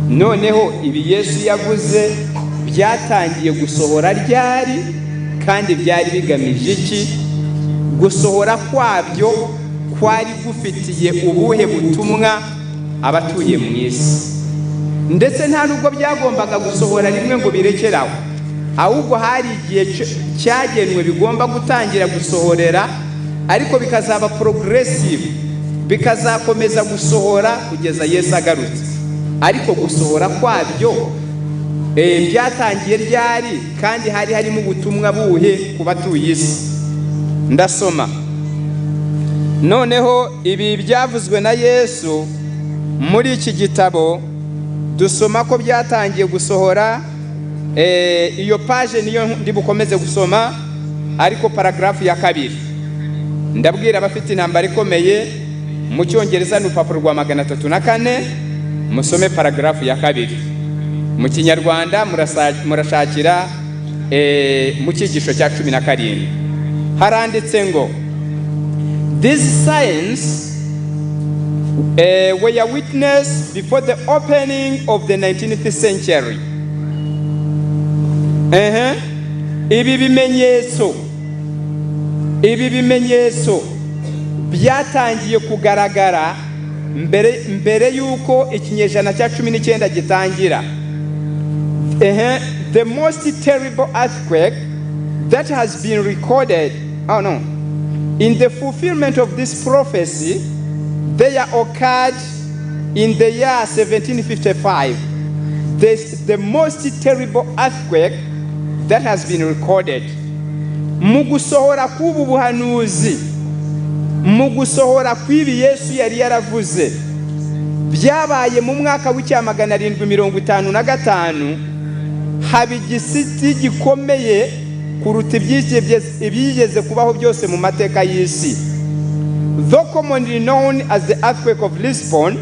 Noneho ibi Yesu yavuze byatangiye gusohora ryari kandi byari bigamije iki? Gusohora kwabyo kwari gufitiye ubuhe butumwa abatuye mu isi? ndetse nta nubwo byagombaga gusohora rimwe ngo birekeraho, ahubwo hari igihe cyagenwe bigomba gutangira gusohorera, ariko bikazaba progressive, bikazakomeza gusohora kugeza Yesu agarutse. Ariko gusohora kwabyo byatangiye ryari kandi hari harimo ubutumwa buhe ku batuye isi? Ndasoma noneho ibi byavuzwe na Yesu muri iki gitabo, dusoma ko byatangiye gusohora. Iyo page niyo ndi bukomeze gusoma, ariko paragraph ya 2 ndabwira abafite intambara ikomeye mu Cyongereza n'urupapuro rwa 304, musome paragraph ya 2. Mu Kinyarwanda murashakira mu Ikicyigisho cya 17 haranditse ngo these signs were witnessed before the opening of the 19th century. Ibi bimenyetso byatangiye kugaragara mbere yuko ikinyejana cya 19 gitangira. The most terrible earthquake that has been recorded, in the fulfillment of this prophecy, they occurred in the year 1755. The most terrible earthquake that has been recorded. Mugusohora kubu buhanuzi, mugusohora kwibi Yesu yari yaravuze, byabaye mu mwaka w'icyamagana 755. Haba igisiti gikomeye kuruta ibyigeze kubaho byose mu mateka y'isi. Though commonly known as the earthquake of Lisbon,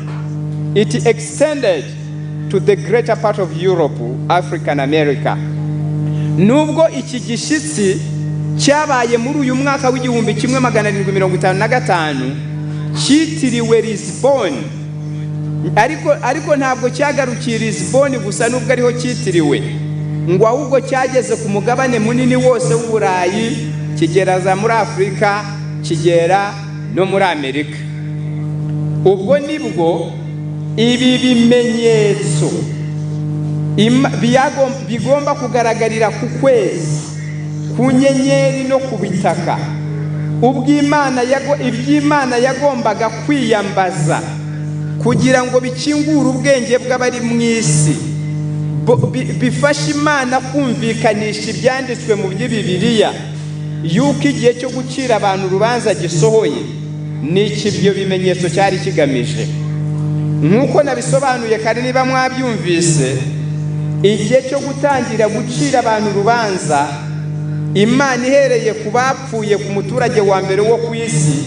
it extended to the greater part of Europe, Africa and America. Nubwo iki gishitsi cyabaye muri uyu mwaka w'igihumbi 1755 cyitiriwe Lisbon, ariko ntabwo cyagarukiye Lisbon gusa nubwo ariho cyitiriwe, ngo ahubwo cyageze ku mugabane munini wose w'Uburayi, kigera muri Afrika, kigera no muri Amerika. Ubwo nibwo ibi bimenyetso bigomba kugaragarira ku kwezi, ku nyenyeri no ku bitaka. Iby'Imana yagombaga kwiyambaza kugira ngo bikingure ubwenge bw'abari mu isi, bifasha Imana kumvikanisha ibyanditswe mu by'Bibiliya yuko igihe cyo gucira abantu urubanza gisohoye. N'iki ibyo bimenyetso cyari kigamije? Nk'uko nabisobanuye kandi niba mwabyumvise, igihe cyo gutangira gucira abantu urubanza, Imana ihereye ku bapfuye ku muturage wa mbere wo ku isi,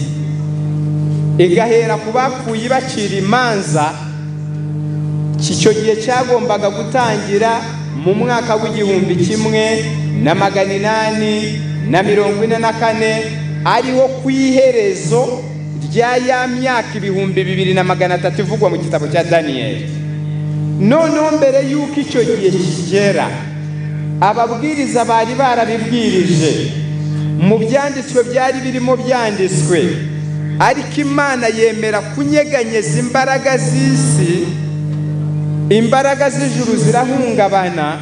igahera ku bapfuye bacira imanza. Icyo gihe cyagombaga gutangira mu mwaka w'igihumbi 1844, ariho ku iherezo rya ya myaka 2300 ivugwa mu gitabo cya Daniyeli. Noneho mbere yuko icyo gihe kigera, ababwiriza bari barabibwirije mu byanditswe byari birimo byanditswe, ariko Imana yemera kunyeganyeza imbaraga z'isi, imbaraga z'ijuru zirahungabana,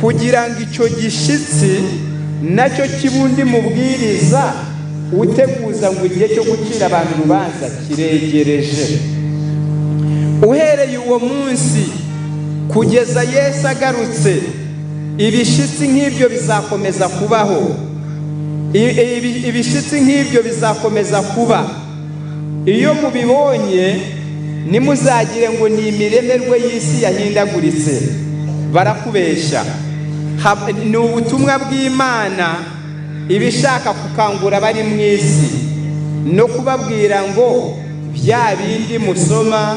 kugira ngo icyo gishitsi nacyo kibundi mubwiriza uteguza ngo igihe cyo gucira abantu urubanza kiregereje. Uhereye uwo munsi kugeza Yesu agarutse, ibishitsi nk'ibyo bizakomeza kubaho. Ibishitsi nk'ibyo bizakomeza kuba. Iyo mubibonye nimuzagire ngo ni imiremerwe y'isi yahindaguritse, barakubeshya. Ni ubutumwa bw'Imana ibishaka gukangura abari mu isi no kubabwira ngo bya bindi musoma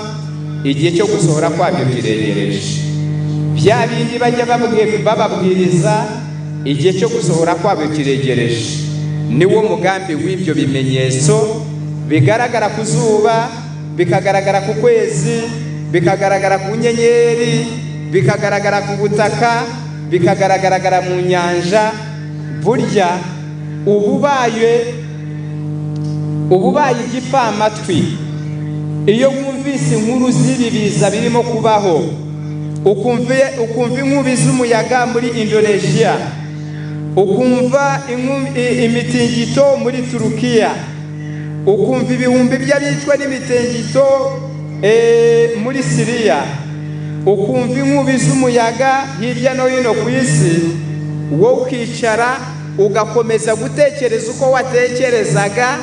igihe cyo gusohora kwabyo kiregereje. Bya bindi bajya bababwiriza igihe cyo gusohora kwabyo kiregereje. Niwo mugambi w'ibyo bimenyetso bigaragara ku zuba, bikagaragara ku kwezi, bikagaragara ku nyenyeri, bikagaragara ku butaka, bikagaragara mu nyanja. Burya ububaye igipfamatwi iyo mwumvise inkuru z'ibibiza birimo kubaho, ukumva inkubi z'umuyaga muri Indonesia, ukumva imitingito muri Turukiya, ukumva ibihumbi by'abicwa n'imitingito muri Syria, ukumva inkubi z'umuyaga hirya no hino ku isi, wowe ukicara ugakomeza gutekereza uko watekerezaga,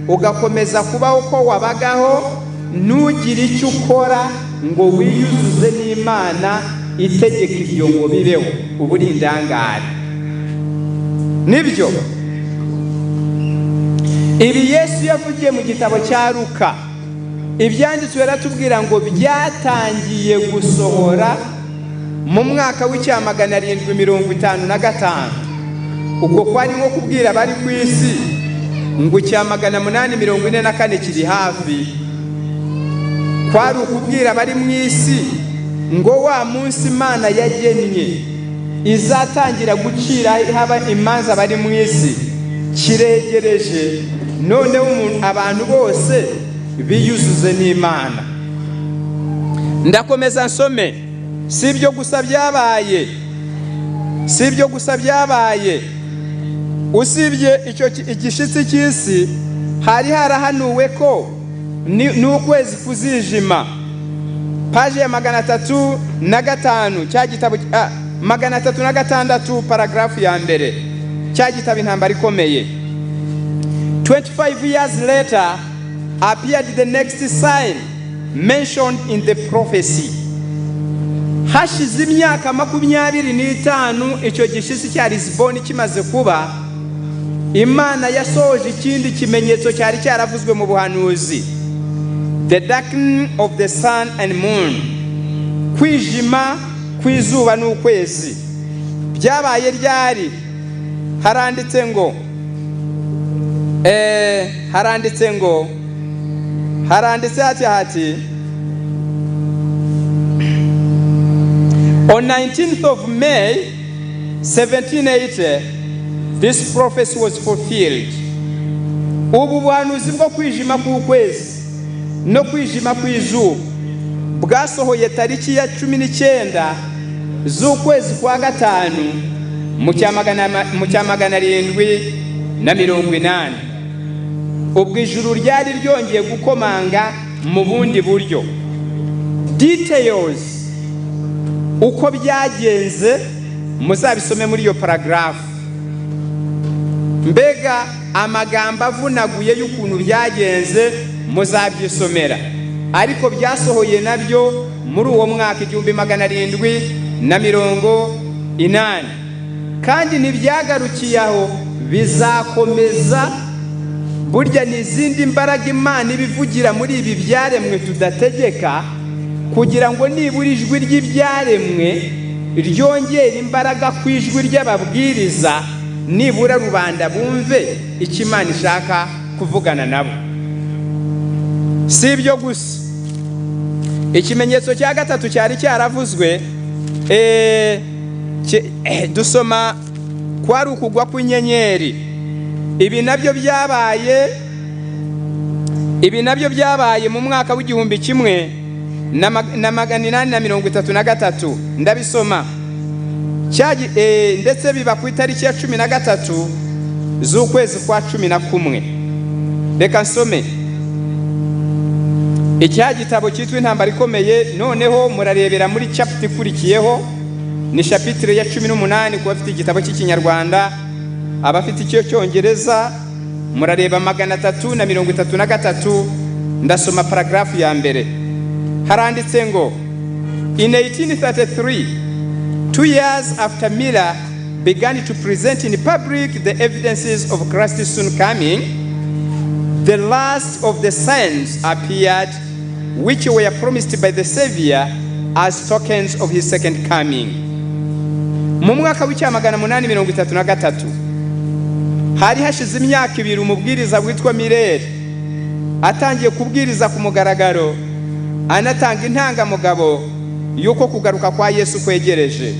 ugakomeza kubaho uko wabagaho, ntugire icyo ukora ngo wiyuzuze n'Imana itegeka ibyo ngo bibeho, uburi indangare. Nibyo ibi Yesu yavugiye mu gitabo cya Luka, ibyanditswe biratubwira ngo byatangiye gusohora mu mwaka w'755. ubwo kwari nko kubwira bari ku isi ngo 844 kiri hafi, kwari ukubwira bari mu isi ngo wa munsi Imana yagennye izatangira gucira haba imanza bari mu isi kiregereje, none abantu bose biyuzuze n'Imana. Ndakomeza nsome, sibyo gusa byabaye, usibye icyo igishitsi cy'isi hari harahanuwe ko n'ukwezi kuzijima. Paje ya 305 cya gitabo 306 paragrafu ya mbere cya gitabo Intambara Ikomeye. 25 years later appeared the next sign mentioned in the prophecy. Hashize imyaka 25 icyo gishitsi cya Lisbon kimaze kuba, Imana yasoje ikindi kimenyetso cyari cyaravuzwe mu buhanuzi, the darkening of the sun and moon, kwijima kwizuba n'ukwezi. Byabaye ryari? Haranditse hati on 19th of May 1780 this prophecy was fulfilled. Ubu buhanuzi bwo kwijima k'ukwezi no kwijima kw'izuba bwasohoye tariki ya 19 z'ukwezi kwa gatanu mu cya 780. Ubwo ijuru ryari ryongeye gukomanga mu bundi buryo. Details uko byagenze muzabisome muri iyo paragraph. Mbega amagambo avunaguye y'ukuntu byagenze muzabyisomera, ariko byasohoye nabyo muri uwo mwaka 1780, kandi ntibyagarukiye aho, bizakomeza. Burya n'izindi mbaraga Imana ibivugira muri ibi byaremwe tudategeka, kugira ngo nibura ijwi ry'ibyaremwe ryongera imbaraga ku ijwi ry'ababwiriza, nibura rubanda bumve icyo Imana ishaka kuvugana nabo. Si ibyo gusa, ikimenyetso cya gatatu cyari cyaravuzwe, dusoma kwari ukugwa kw'inyenyeri. Ibi nabyo byabaye mu mwaka w'1833. Ndabisoma ndetse biba ku itariki ya 13 z'ukwezi kwa 11. Reka nsome icya gitabo cyitwa Intambara Ikomeye. Noneho murarebera muri chapter ikurikiyeho, ni chapitre ya 18 ku bafite igitabo cy'Ikinyarwanda. Abafite icyo cyongereza murareba 333. Ndasoma paragrafu ya mbere. Haranditse ngo, in 1833, 2 years after Miller began to present in public the evidences of Christ's soon coming, the last of the signs appeared, which were promised by the Savior as tokens of his second coming. Mu mwaka w'1833 hari hashize imyaka 2 umubwiriza witwa Miller atangiye kubwiriza ku mugaragaro, anatanga intangamugabo yuko kugaruka kwa Yesu kwegereje.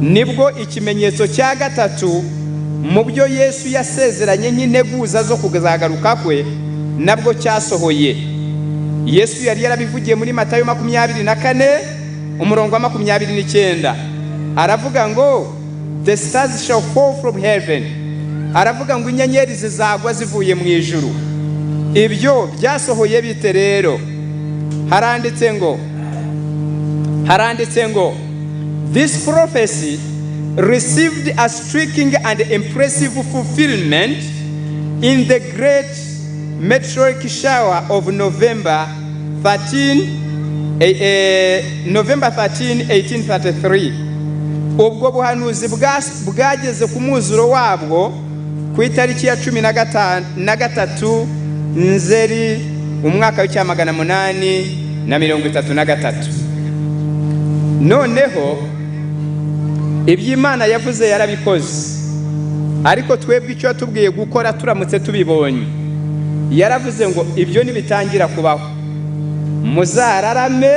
Nibwo ikimenyetso cya gatatu mu byo Yesu yasezeranye nk'integuza zo kuzagaruka kwe nabwo cyasohoye. Yesu yari yarabivugiye muri Matayo 24 umurongo wa 29 aravuga ngo the stars shall fall from heaven, aravuga ngo inyenyeri zizagwa zivuye mu ijuru. Ibyo byasohoye bite rero? haranditse ngo this prophecy received a striking and impressive fulfillment in the great meteoric shower of November 13, 1833. Ubwo buhanuzi bwageze ku muzuro wabwo ku itariki ya 13 Nzeri umwaka w'833. Noneho iby'Imana yavuze yarabikoze, ariko twebwe icyo tubwiye gukora turamutse tubibonye, yaravuze ngo ibyo nibitangira kubaho muzararame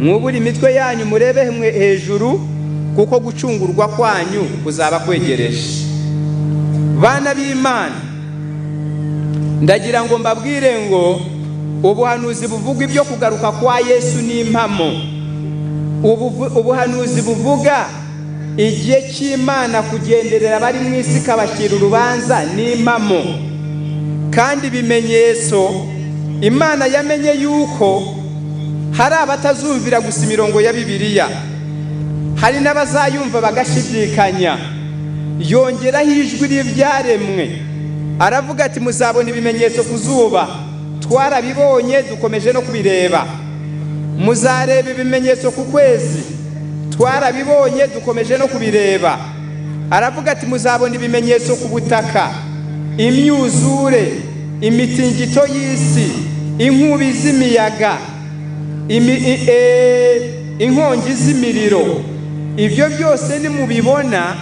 mwubura imitwe yanyu murebe hejuru, kuko gucungurwa kwanyu kuzaba kwegereje. Bana b'Imana, ndagira ngo mbabwire ngo ubuhanuzi buvuga ibyo kugaruka kwa Yesu n'impamo. Ubuhanuzi buvuga igihe cy'Imana kugenderera abari mu isi kabashyira urubanza n'impamo. Kandi ibimenyetso Imana yamenye yuko hari abatazumvira gusa imirongo ya Bibiliya, hari n'abazayumva bagashidikanya. Yongeraho ijwi ry'ibyaremwe, aravuga ati muzabona ibimenyetso ku zuba, twarabibonye dukomeje no kubireba. Muzareba ibimenyetso ku kwezi, twarabibonye dukomeje no kubireba. Aravuga ati muzabona ibimenyetso ku butaka, imyuzure, imitingito y'isi, inkubi z'imiyaga, inkongi z'imiriro. Ibyo byose nimubibona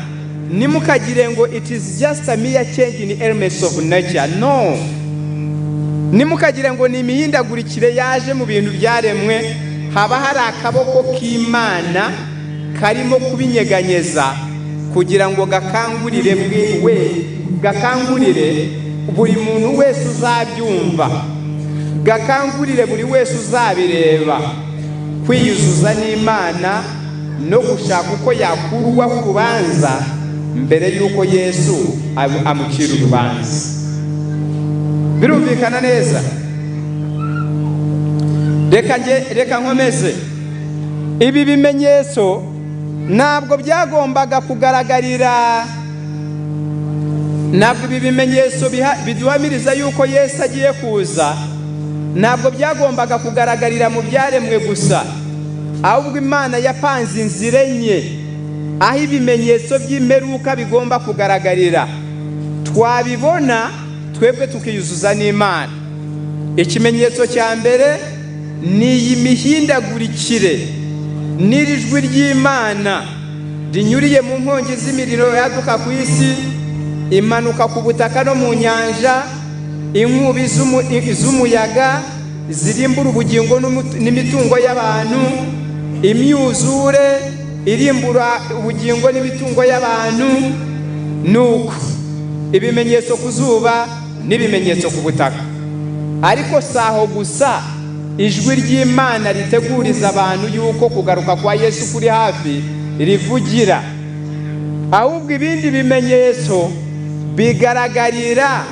nimukagire ngo it is just a mere change in elements of nature. No, nimukagire ngo ni imihindagurikire yaje mu bintu byaremwe. Haba hari akaboko k'Imana karimo kubinyeganyeza kugira ngo gakangurire buri muntu wese uzabyumva, gakangurire buri wese uzabireba kwiyuzuza n'Imana no gushaka uko yakurwa ku rubanza mbere y'uko Yesu amucira urubanza. Birumvikana neza? Reka nkomeze. Ibi bimenyetso ntabwo byagombaga kugaragarira, ntabwo ibi bimenyetso biduhamiriza yuko Yesu agiye kuza, ntabwo byagombaga kugaragarira mu byaremwe gusa, ahubwo Imana yapanze inzira enye aho ibimenyetso by'imperuka bigomba kugaragarira. Twabibona twebwe tukiyuzuza n'Imana. Ikimenyetso cya mbere ni iyi mihindagurikire n'irijwi ry'Imana rinyuriye mu nkongi z'imiriro yaduka ku isi, imanuka ku butaka no mu nyanja, inkubi z'umuyaga zirimbura ubugingo n'imitungo y'abantu, imyuzure irimbura ubugingo n'imitungo y'abantu. Nuko ibimenyetso ku zuba n'ibimenyetso ku butaka. Ariko saho gusa ijwi ry'Imana riteguriza abantu yuko kugaruka kwa Yesu kuri hafi rivugira, ahubwo ibindi bimenyetso bigaragarira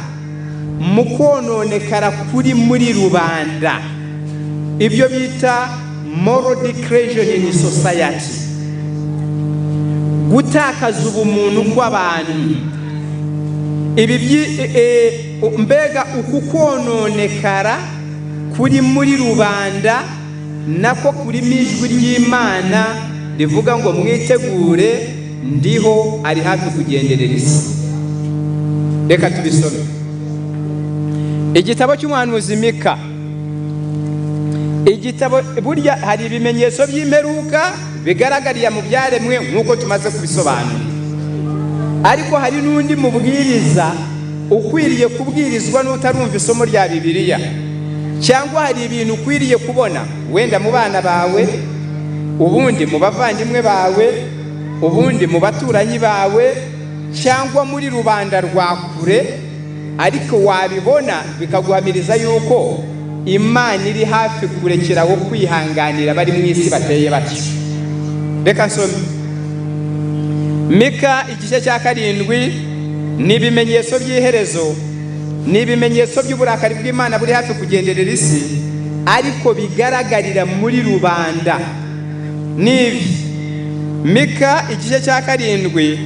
mu kononekara kuri muri rubanda. Ibyo bita moral decretion in society, gutakaza ubumuntu kw'abantu. Mbega uku kononekara kuri muri rubanda nako kuri ijwi ry'Imana rivuga ngo mwitegure, ndiho ari hafi kugenderera isi. Reka tubisome. Igitabo cy'umuhanuzi Mika. Igitabo burya hari ibimenyetso by'imperuka bigaragariye mu byaremwe nk'uko tumaze kubisobanura, ariko hari n'undi mubwiriza ukwiriye kubwirizwa n'utarumva isomo rya Bibiliya, cyangwa hari ibintu ukwiriye kubona wenda mu bana bawe, ubundi mu bavandimwe bawe, ubundi mu baturanyi bawe, cyangwa muri rubanda rwa kure, ariko wabibona bikaguhamiriza yuko Imana iri hafi kurekeraho kwihanganira bari mu isi bateye batyo. Reka nsome Mika igice cya 7. Ni ibimenyetso by'iherezo, ni ibimenyetso by'uburakari bw'Imana buri hafi kugenderera isi, ariko bigaragarira muri rubanda. Nibi Mika igice cya 7.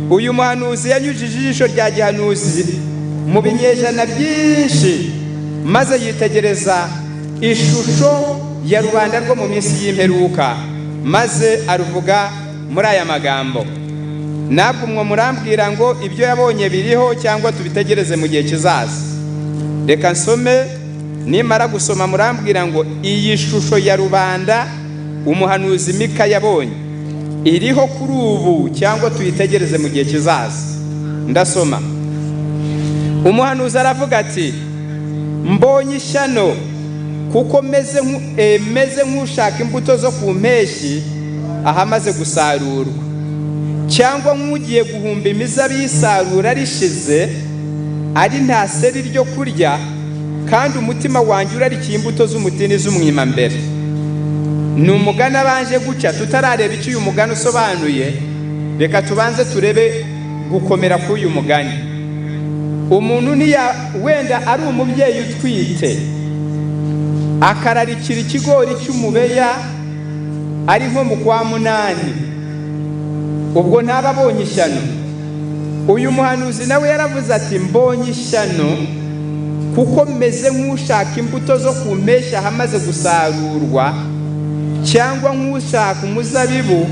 Uyu muhanuzi yanyujije ijisho rya gihanuzi mu binyejana byinshi, maze yitegereza ishusho ya rubanda rwo mu minsi y'imperuka, maze aruvuga muri aya magambo: ntabwo mwo murambwira ngo ibyo yabonye biriho cyangwa tubitegereze mu gihe kizaza. Reka nsome, nimara gusoma murambwira ngo iyi shusho ya rubanda umuhanuzi Mika yabonye iriho kuri ubu cyangwa tuyitegereze mu gihe kizaza. Ndasoma. Umuhanuzi aravuga ati: mbonye ishyano, kuko meze nk'ushaka imbuto zo ku mpeshyi ahamaze gusarurwa, cyangwa nk'ugiye guhumba imizabi y'isarura rishize, ari nta seri ryo kurya, kandi umutima wanjye urarikiye imbuto z'umutini z'umwima mbere. Ni umugani abanje guca, tutarareba icyo uyu mugani usobanuye. Reka tubanze turebe gukomera k'uyu mugani. Umuntu wenda ari umubyeyi utwite, akararikira ikigori cy'umubeya ari nko mu kwa 8, ubwo ntaba abonye ishyano. Uyu muhanuzi nawe yaravuze ati: mbonye ishyano, kuko meze nk'ushaka imbuto zo ku mpeshyi ahamaze gusarurwa, cyangwa nk'ushaka umuzabibu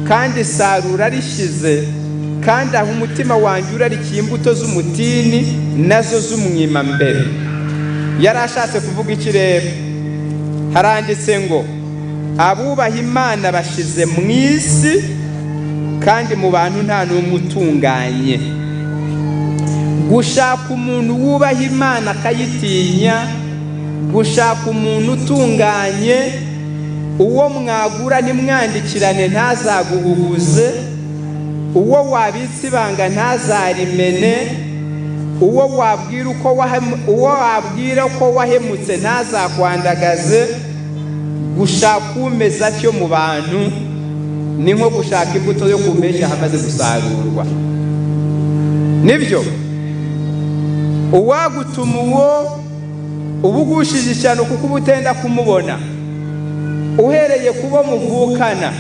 kandi isarura rishize, kandi aho umutima wanjye urarikiye imbuto z'umutini nazo z'umwima mbere. Yari ashatse kuvuga iki rero? Haranditse ngo abubaha Imana bashize mu isi, kandi mu bantu nta n'umwe utunganye. Gushaka umuntu wubaha Imana akayitinya, gushaka umuntu utunganye, uwo mwagura nimwandikirane ntazaguhuguze, uwo wabitse ibanga ntazarimene, uwo wabwira ko wahemutse ntazakwandagaze. Gushaka umeze atyo mu bantu ni nko gushaka imbuto yo ku mpeshyi ahamaze gusarurwa. Nibyo uwagutuma uwo ubugushije ishyano, kuko uba utenda kumubona, uhereye kubo muvukana.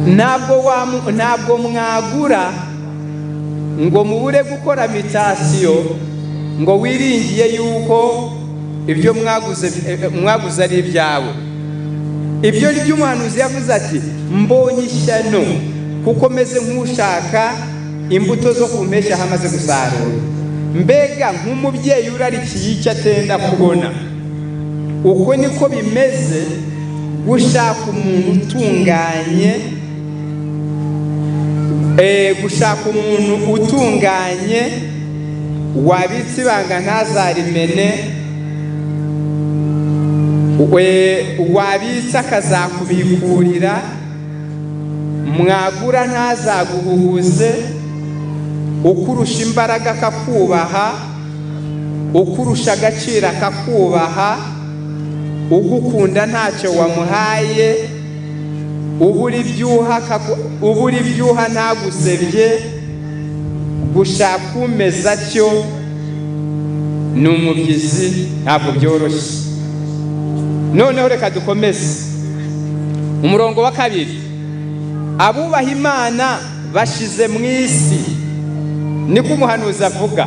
Ntabwo mwagura ngo mubure gukora mitasiyo, ngo wiringiye yuko ibyo mwaguze ari ibyawe. Ibyo ni byo umuhanuzi yavuze ati: mbonye ishyano, kuko meze nk'ushaka imbuto zo ku mpeshyi ahamaze gusarura. Mbega nk'umubyeyi urarikiye icyo atenda kubona. Uko niko bimeze gushaka umuntu utunganye, gushaka umuntu utunganye, wabitse ibanga ntazarimene, wabitse akazakubikurira, mwagura ntazaguhuguze, ukurusha imbaraga akakubaha, ukurusha agaciro akakubaha, ugukunda ntacyo wamuhaye, ubura ibyuha ntagusebye. Gushaka umeze atyo ni umubyizi, ntabwo byoroshye. Noneho reka dukomeze umurongo wa 2. Abubaha Imana bashize mu isi, niko umuhanuzi avuga.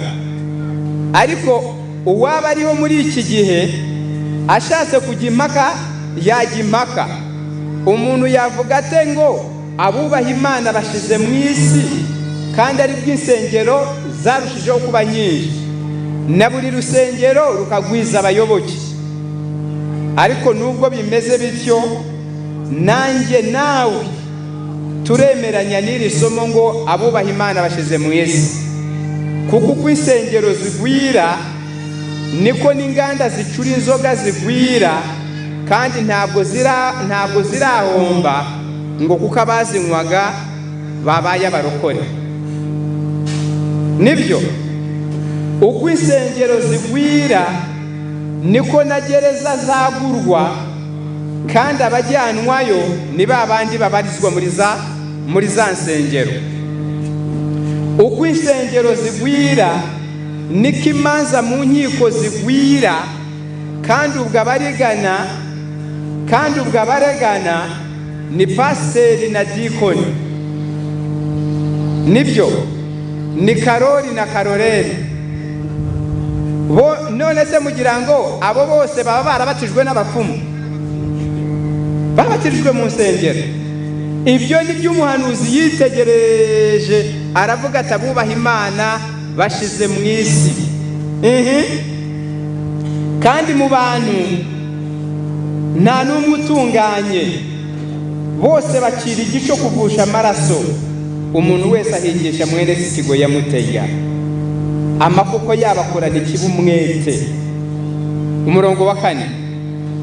Ariko uwaba ariho muri iki gihe ashatse kujya impaka, yajya impaka. Umuntu yavuga ate ngo abubaha Imana bashize mu isi, kandi ari bw'insengero zarushijeho kuba nyinshi, na buri rusengero rukagwiza abayoboke? Ariko nubwo bimeze bityo, nanjye nawe turemeranya n'iri somo ngo abubaha Imana bashize mu isi. Kuko uko insengero zigwira, niko n'inganda zicura inzoga zigwira, kandi ntabwo zirahomba ngo kuko abazinywaga babaye abarokore. Nibyo uko insengero zigwira, niko na gereza zagurwa, kandi abajyanwayo ni babandi babarizwa muri za nsengero. Uko insengero zigwira niko imanza mu nkiko zigwira, kandi ubwo abaregana ni pasiteri na dikoni. Nibyo ni Karoli na Karolene. None se mugira ngo abo bose baba barabatijwe n'abapfumu? Babatijwe mu nsengero. Ibyo ni byo umuhanuzi yitegereje, aravuga ati abubaha Imana bashize mu isi. Kandi mu bantu nta n'umwe utunganye, bose bacira igico kuvusha amaraso. Umuntu wese ahingisha mwene se ikigo yamutega, amaboko yabo akorana ikibumwete. Umurongo wa 4,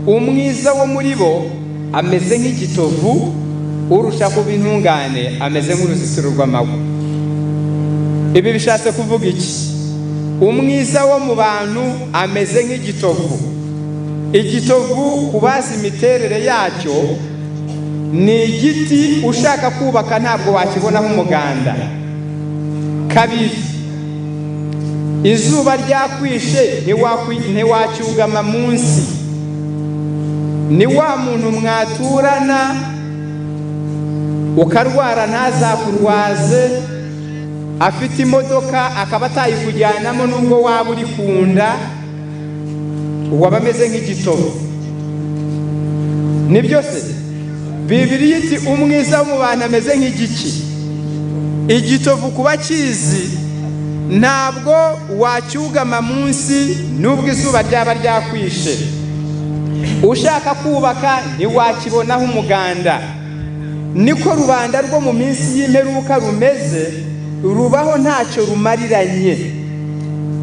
umwiza wo muri bo ameze nk'igitovu, urusha kuba intungane ameze nk'uruzitiro rw'amagwa. Ibi bishatse kuvuga iki? Umwiza wo mu bantu ameze nk'igitovu. Igitovu kubaza imiterere yacyo ni igiti ushaka kubaka ntabwo wakibonaho umuganda. Kabiri, izuba ryakwishe ntiwacyugama munsi. Ni wa muntu mwaturana ukarwara ntazakurwaze, afite imodoka akaba atayikujyanamo nubwo waba uri kunda, waba ameze nk'igitovu. Ni byose Bibiliya iti umwiza wo mu bantu ameze nk'igiki. Igitovu kuba kizi ntabwo wacyugama munsi nubwo izuba ryaba ryakwishe. Ushaka kubaka ntiwakibonaho umuganda. Niko rubanda rwo mu minsi y'imperuka rumeze, rubaho ntacyo rumariranye.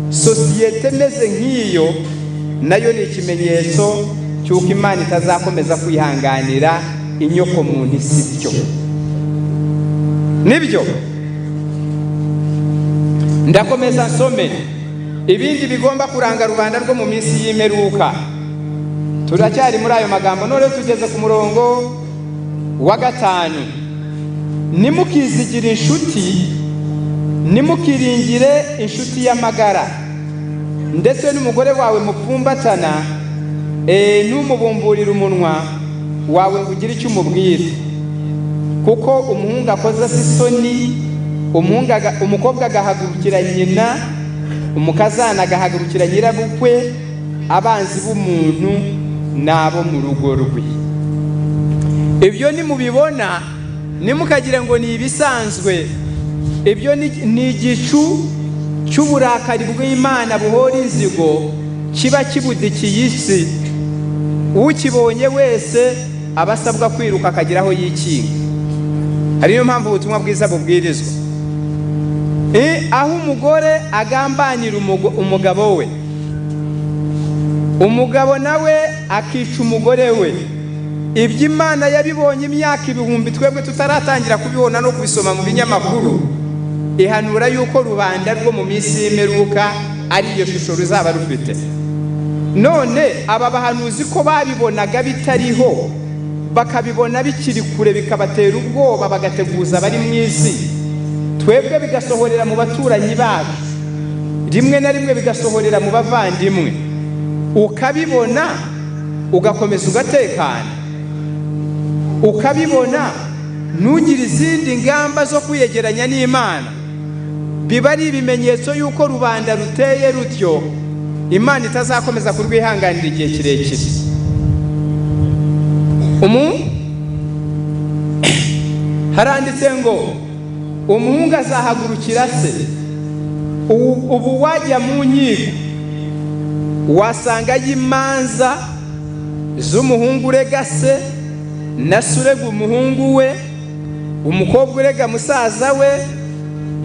Sosiyete meze nk'iyo nayo ni ikimenyetso cy'uko Imana itazakomeza kwihanganira inyoko muntu isibyo. Nibyo ndakomeza nsome ibindi bigomba kuranga rubanda rwo mu minsi y'imperuka. Turacyari muri ayo magambo, none tugeze ku murongo wa 5. Nimukizigire inshuti, nimukiringire inshuti y'amagara, ndetse n'umugore wawe mupfumbatana, n'umubumburira umunwa wawe ugira icyo umubwira. Kuko umuhungu akoze isoni, umukobwa agahagurukira nyina, umukazana agahagurukira nyirabukwe, abanzi b'umuntu nabo mu rugo rwe. Ibyo nimubibona nimukagira ngo ni ibisanzwe. Ibyo ni igicu cy'uburakari bw'Imana buhora inzigo, kiba kibudikiye isi. Ukibonye wese abasabwa kwiruka akagira aho yikinga. Ariyo mpamvu ubutumwa bwiza bubwirizwa. Aho umugore agambanira umugabo we, umugabo nawe akica umugore we. Ibyo Imana yabibonye imyaka ibihumbi twebwe tutaratangira kubibona no kubisoma mu binyamakuru. Ihanura yuko rubanda rwo mu minsi y'imperuka ari iyo shusho ruzaba rufite. None aba bahanuzi ko babibonaga bitariho, bakabibona bikiri kure, bikabatera ubwoba, bagateguza abari mu isi. Twebwe bigasohorera mu baturanyi bacu, rimwe na rimwe bigasohorera mu bavandimwe. Ukabibona ugakomeza ugatekana, ukabibona ntugire izindi ngamba zo kwiyegeranya n'Imana. Biba ari ibimenyetso yuko rubanda ruteye rutyo Imana itazakomeza kurwihanganira igihe kirekire. Haranditse ngo umuhungu azahagurukira se. Ubu wajya mu nkiko wasanga y'imanza z'umuhungu urega se, na se urega umuhungu we, umukobwa urega musaza we,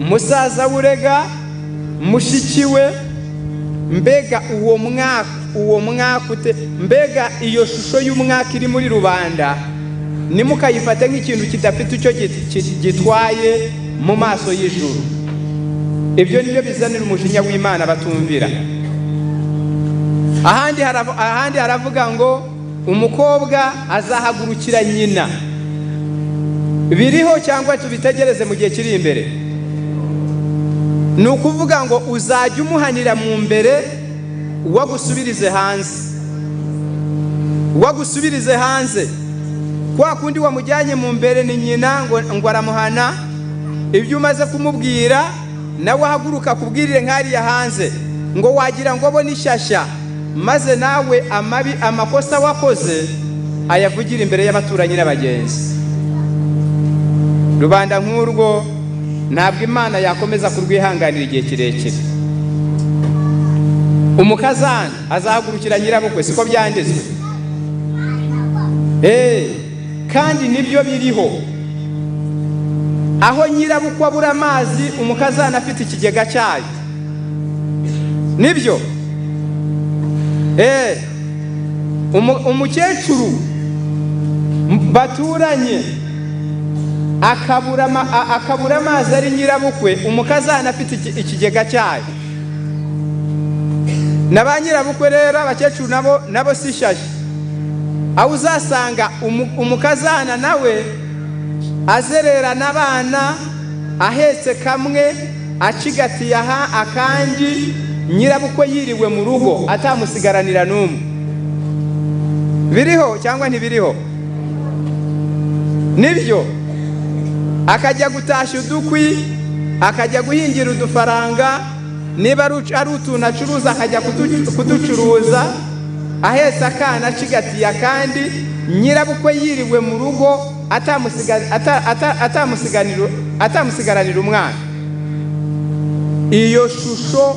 musaza urega mushiki we. Mbega uwo mwaka mbega iyo shusho y'umwaka iri muri rubanda nimukayifate nk'ikintu kidafite icyo gitwaye mu maso y'ijuru. Ibyo nibyo bizanira umujinya w'Imana batumvira. ahandi haravuga ngo umukobwa azahagurukira nyina. Biriho cyangwa tubitegereze mu gihe kiri imbere? Ni ukuvuga ngo uzajya umuhanira mu mbere wagusubirize hanze. Kwa kundi wamujyanye mu mbere ni nyina ngo aramuhana, ibyo umaze kumubwira nawe ahaguruka kubwirire nk'ariya hanze, ngo wagira ngo bo n'ishyashya, maze nawe amakosa wakoze ayavugira imbere y'abaturanyi n'abagenzi. Rubanda nk'urwo ntabwo Imana yakomeza kurwihanganira igihe kirekire. Umukazana azahagurukira nyirabukwe, siko byanditswe? Kandi nibyo biriho. Aho nyirabukwe abura amazi, umukazana afite ikigega cyayo. Nibyo? Umukecuru baturanye akabura amazi ari nyirabukwe, umukazana afite ikigega cyayo. Na ba nyirabukwe rero abakecuru nabo si shyashya. Aho uzasanga umukazana nawe azerera n'abana, ahetse kamwe acigatiye akandi, nyirabukwe yiriwe mu rugo atamusigaranira n'umwe. Biriho cyangwa ntibiriho? Nibyo. Akajya gutashya udukwi, akajya guhingira udufaranga, niba ari utuntu acuruza akajya kuducuruza, ahetse akana acigatiye akandi, nyirabukwe yiriwe mu rugo atamusigaranira umwana. Iyo shusho,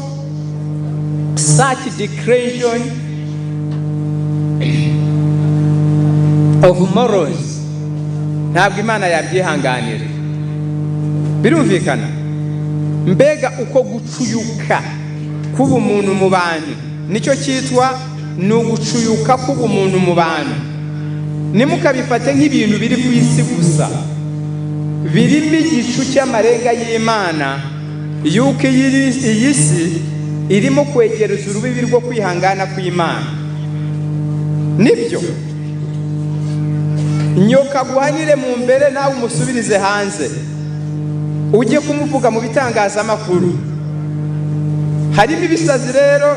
such declaration of morals, ntabwo Imana yabyihanganira. Birumvikana? Mbega uko gucuyuka k'ubumuntu mu bantu, nicyo cyitwa ni ugucuyuka k'ubumuntu mu bantu. Nimukabifate nk'ibintu biri ku isi gusa, birimo igicu cy'amarenga y'Imana, yuko iyi si irimo kwegereza urubibi rwo kwihangana kw'Imana. Nibyo? Nyoka guhanire mu mbere, nawe umusubirize hanze, ujye kumuvuga mu bitangazamakuru. Harimo ibisazi rero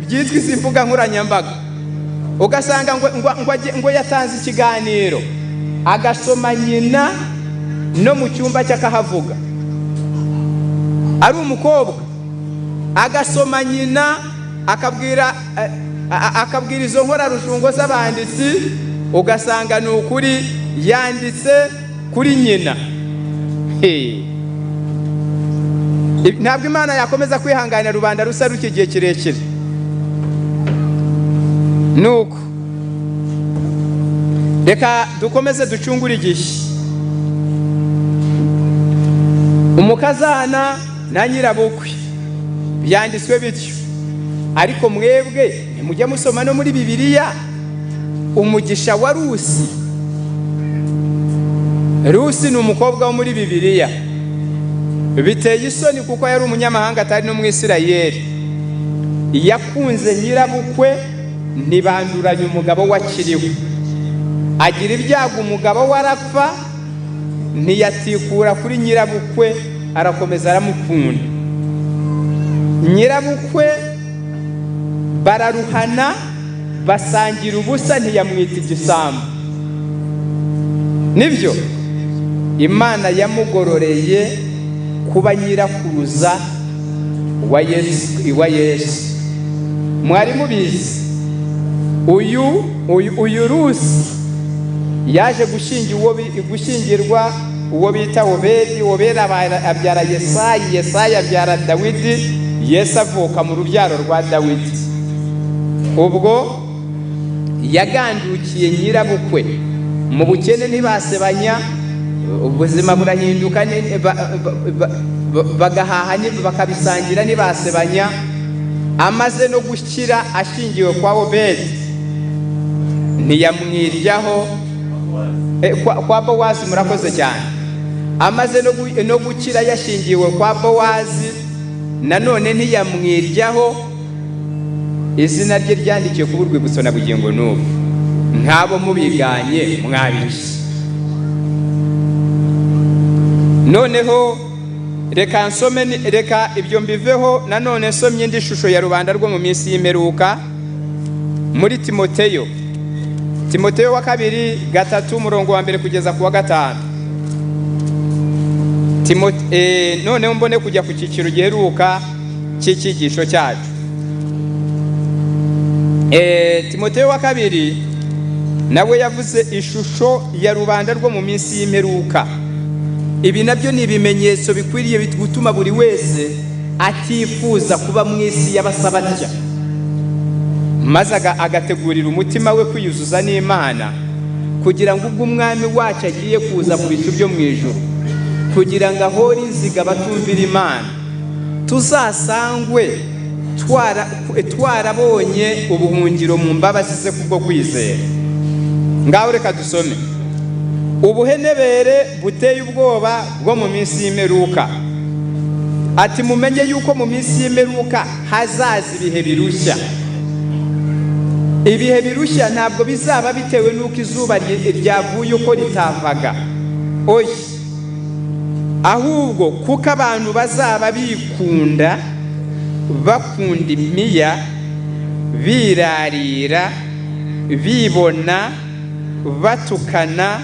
byitwa izi mbuga nkoranyambaga, ugasanga ngo yatanze ikiganiro, agasoma nyina no mu cyumba cy'akahavuga. Ari umukobwa agasoma nyina, akabwira izo nkorarujungo z'abanditsi, ugasanga ni ukuri yanditse kuri nyina. Ntabwo Imana yakomeza kwihanganira rubanda rusa ruke igihe kirekire. Nuko reka dukomeze ducungure igihe. Umukazana na nyirabukwe byanditswe bityo, ariko mwebwe nimujya musoma no muri Bibiliya umugisha wa Rusi. Rusi ni umukobwa wo muri Bibiliya. Biteye isoni kuko yari umunyamahanga, atari no mu Isirayeli. Yakunze nyirabukwe, ntibanduranye umugabo wakiriho. Agira ibyago umugabo warapfa, ntiyatikura kuri nyirabukwe, arakomeza aramukunda. Nyirabukwe bararuhana, basangira ubusa, ntiyamwita igisambo. Nibyo? Imana yamugororeye kuba nyirakuruza wa Yesu. Mwari mubizi, uyu Rusi yaje gushyingirwa uwo bita Obedi. Obedi abyara Yesayi, Yesayi abyara Dawidi, Yesu avuka mu rubyaro rwa Dawidi. Ubwo yagandukiye nyirabukwe, mu bukene ntibasebanya, ubuzima burahinduka, bagahaha bakabisangira ntibasebanya. Amaze no gukira ashingiwe kwa Obedi, ntiyamwiryaho kwa Bowazi. Murakoze cyane. Amaze no gukira yashingiwe kwa Bowazi, nanone ntiyamwiryaho, izina rye ryandikiye ku rwibutso na bugingo n'ubu, nk'abo mubiganye mwabiki. Noneho reka nsome, reka ibyo mbiveho. Nanone nsomye indi shusho ya rubanda rwo mu minsi y'imperuka muri Timoteyo wa kabiri 3 umurongo wa mbere kugeza ku wa 5. Noneho mbone kujya ku cyiciro giheruka cy'icyigisho cyacu. Timoteyo wa kabiri nawe yavuze ishusho ya rubanda rwo mu minsi y'imperuka. Ibi nabyo ni ibimenyetso bikwiriye gutuma buri wese atifuza kuba mu isi y'abasabatya, maze agategurira umutima we kwiyuzuza n'Imana, kugira ngo ubwo umwami wacu agiye kuza ku bicu byo mu ijuru, kugira ngo ahore inziga batumvira Imana, tuzasangwe twarabonye ubuhungiro mu mbabazi ze kubwo kwizera. Ngaho reka dusome. Ubuhenebere buteye ubwoba bwo mu minsi y'imperuka. Ati mumenye yuko mu minsi y'imperuka hazaza ibihe birushya. Ibihe birushya ntabwo bizaba bitewe n'uko izuba ryavuye uko ritavaga, oya, ahubwo kuko abantu bazaba bikunda, bakunda imiya, birarira, bibona, batukana,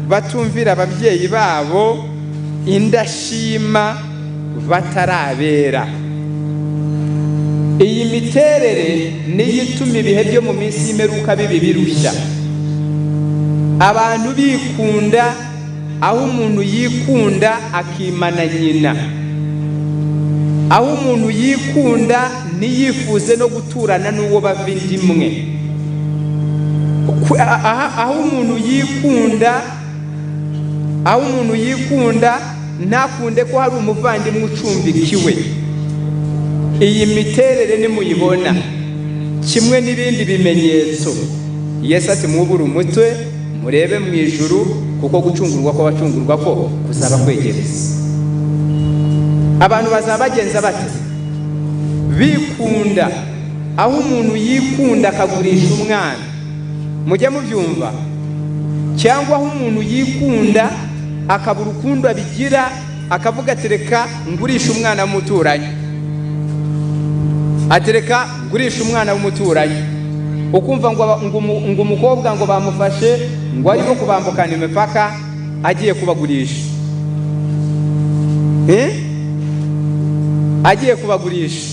batumvira ababyeyi babo, indashima, batarabera. Iyi miterere niyo ituma ibihe byo mu minsi y'imperuka bibi birushya. Abantu bikunda, aho umuntu yikunda akimana nyina, aho umuntu yikunda ntiyifuze no guturana n'uwo bava inda imwe, aho umuntu yikunda ntakunde ko hari umuvandimwe ucumbikiwe. Iyi miterere nimuyibona kimwe n'ibindi bimenyetso, Yesu ati mwubure umutwe murebe mu ijuru, kuko gucungurwa ko bacungurwa ko kuzaba kwegereza. Abantu bazaba bagenza bati bikunda, aho umuntu yikunda akagurisha umwana, mujye mubyumva, cyangwa aho umuntu yikunda akabura urukundo abigira, akavuga ati reka ngurisha umwana w'umuturanyi, atereka ngurisha umwana w'umuturanyi. Ukumva ngo umukobwa ngo bamufashe ngo ariko kubambukana imipaka agiye kubagurisha, agiye kubagurisha.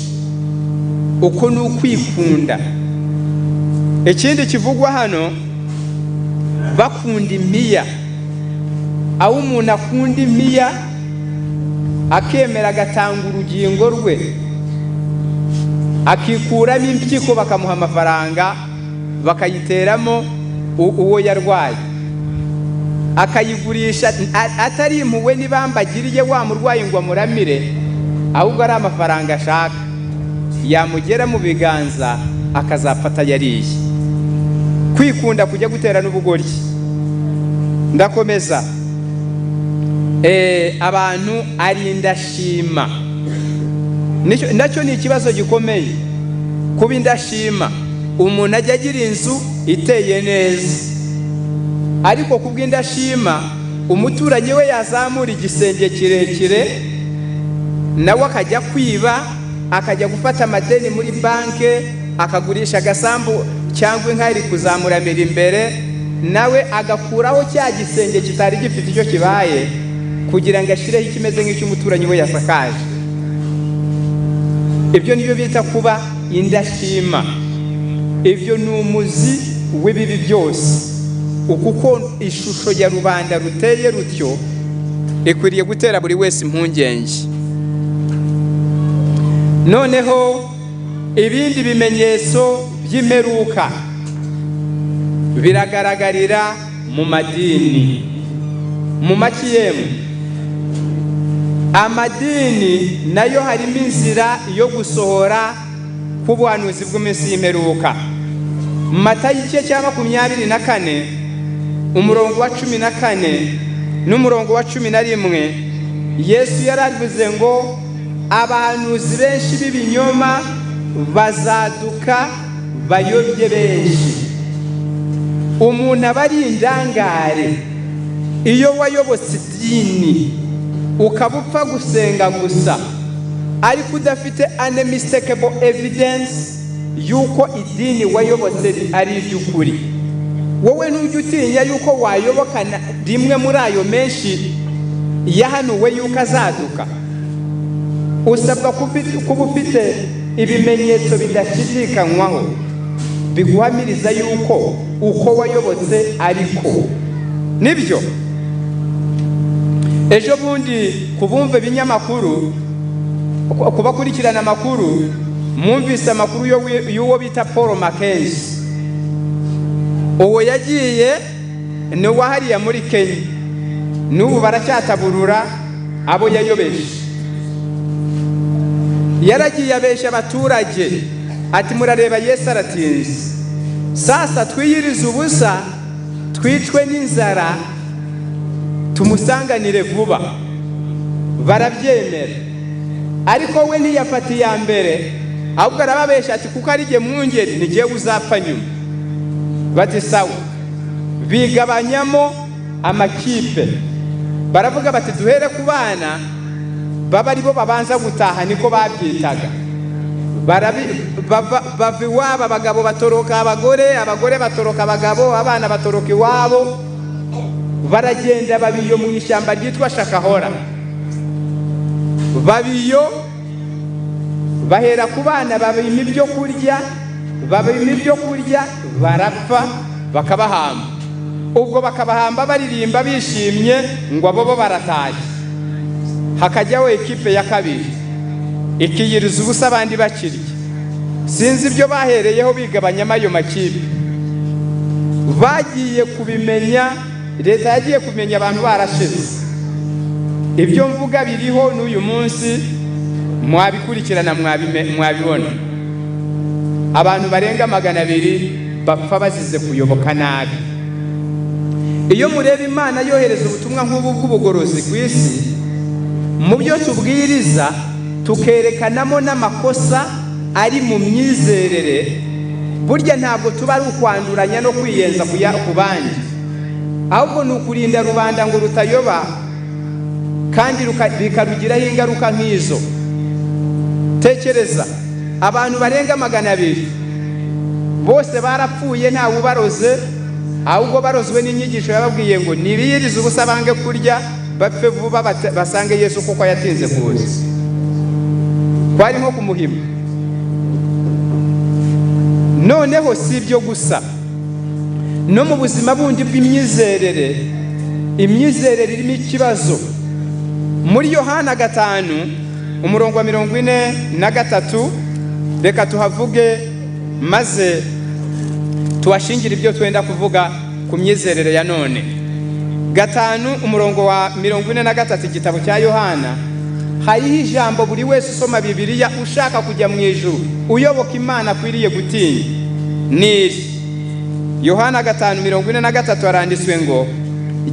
Uko ni ukwikunda. Ikindi kivugwa hano, bakunda imiya. Aho umuntu akunda imiya akemera agatanga urugingo rwe, akikuramo impyiko bakamuha amafaranga, bakayiteramo uwo yarwaye, akayigurisha, atari impuhwe nibambagiriye wa murwayi ngo amuramire, ahubwo ari amafaranga ashaka, yamugera mu biganza akazapfata yariye. Kwikunda kujya gutera n'ubugoryi. Ndakomeza. Abantu ari indashima. Nacyo ni ikibazo gikomeye. Kuba indashima, umuntu ajya agira inzu iteye neza, ariko kubw'indashima umuturanyi we yazamura igisenge kirekire, nawe akajya kwiba, akajya gufata amadeni muri banke, akagurisha agasambu cyangwa inka iri kuzamuramira imbere, nawe agakuraho cya gisenge kitari gifite icyo kibaye, kugira ngo ashireho ikimeze nk'icy'umuturanyi we yasakaje. Ibyo nibyo bita kuba indashima. Ibyo ni umuzi w'ibibi byose. Ukuko ishusho ya rubanda ruteye rutyo ikwiriye gutera buri wese impungenge. Noneho ibindi bimenyetso by'imperuka biragaragarira mu madini, mu makiyemu. Amadini nayo harimo inzira yo gusohora k'ubuhanuzi bw'iminsi y'imperuka. Matayo 24 umurongo wa 14 n'umurongo wa 11, Yesu yaravuze ngo abahanuzi benshi b'ibinyoma bazaduka bayobye benshi. Umuntu aba ari indangare iyo wayobotse idini ukaba upfa gusenga gusa ariko udafite unmistakable evidence yuko idini wayobotse ari iby'ukuri. Wowe ntujya utinya yuko wayobokana rimwe muri ayo menshi yahanuwe yuko azaduka. Usabwa kuba ufite ibimenyetso bidashidikanywaho biguhamiriza yuko uko wayobotse ariko nibyo. Ejo bundi kubumva ibinyamakuru, kubakurikirana amakuru, mwumvise amakuru y'uwo bita Paul Mackenzie. Uwo yagiye ni wahariya muri Kenya, n'ubu baracyataburura abo yayobeje. Yaragiye abesha abaturage ati murareba Yesu aratinze, sasa twiyirize ubusa twicwe n'inzara tumusanganire vuba. Barabyemera, ariko we ntiyafata iya mbere, ahubwo arababesha ati kuko ari jye mwungeri ni jye uzapfa nyuma. Bati sawa, bigabanyamo amakipe, baravuga bati duhere ku bana baba aribo babanza gutaha, niko babyitaga. Bava iwabo, abagabo batoroka abagore, abagore batoroka abagabo, abana batoroka iwabo. Baragenda babiyo mu ishyamba ryitwa Shakahora. Babiyo bahera ku bana babima ibyo kurya, barapfa bakabahamba. Ubwo bakabahamba baririmba bishimye ngo abo barataye. Hakajyaho ekipe ya kabiri ikiyiriza ubusa abandi bakirya. Sinzi ibyo bahereyeho bigabanyamo ayo makipe. Bagiye kubimenya, leta yagiye kumenya abantu barashize. Ibyo mvuga biriho n'uyu munsi, mwabikurikirana mwabibona. Abantu barenga 200 bapfa bazize kuyoboka nabi. Iyo mureba Imana yohereza ubutumwa nk'ubu bw'ubugorozi ku isi, mu byo tubwiriza tukerekanamo n'amakosa ari mu myizerere, burya ntabwo tuba ari ukwanduranya no kwiyenza ku bandi, ahubwo ni ukurinda rubanda ngo rutayoba kandi bikarugiraho ingaruka nk'izo. Tekereza, abantu barenga 200 bose barapfuye ntawe ubaroze, ahubwo barozwe n'inyigisho yababwiye ngo nibiyirize ubusa bange kurya bapfe vuba basange Yesu kuko yatinze kuza. Kwari nko kumuhima. Noneho si ibyo gusa, no mu buzima bundi bw'imyizerere, imyizerere irimo ikibazo. Muri Yohana 5:43 reka tuhavuge maze tuwashingire ibyo twenda kuvuga ku myizerere ya none. 5:43 igitabo cya Yohana, hariho ijambo buri wese usoma Bibiliya ushaka kujya mu ijuru, uyoboka Imana akwiriye gutinya. Niri Yohana 5:43 haranditswe ngo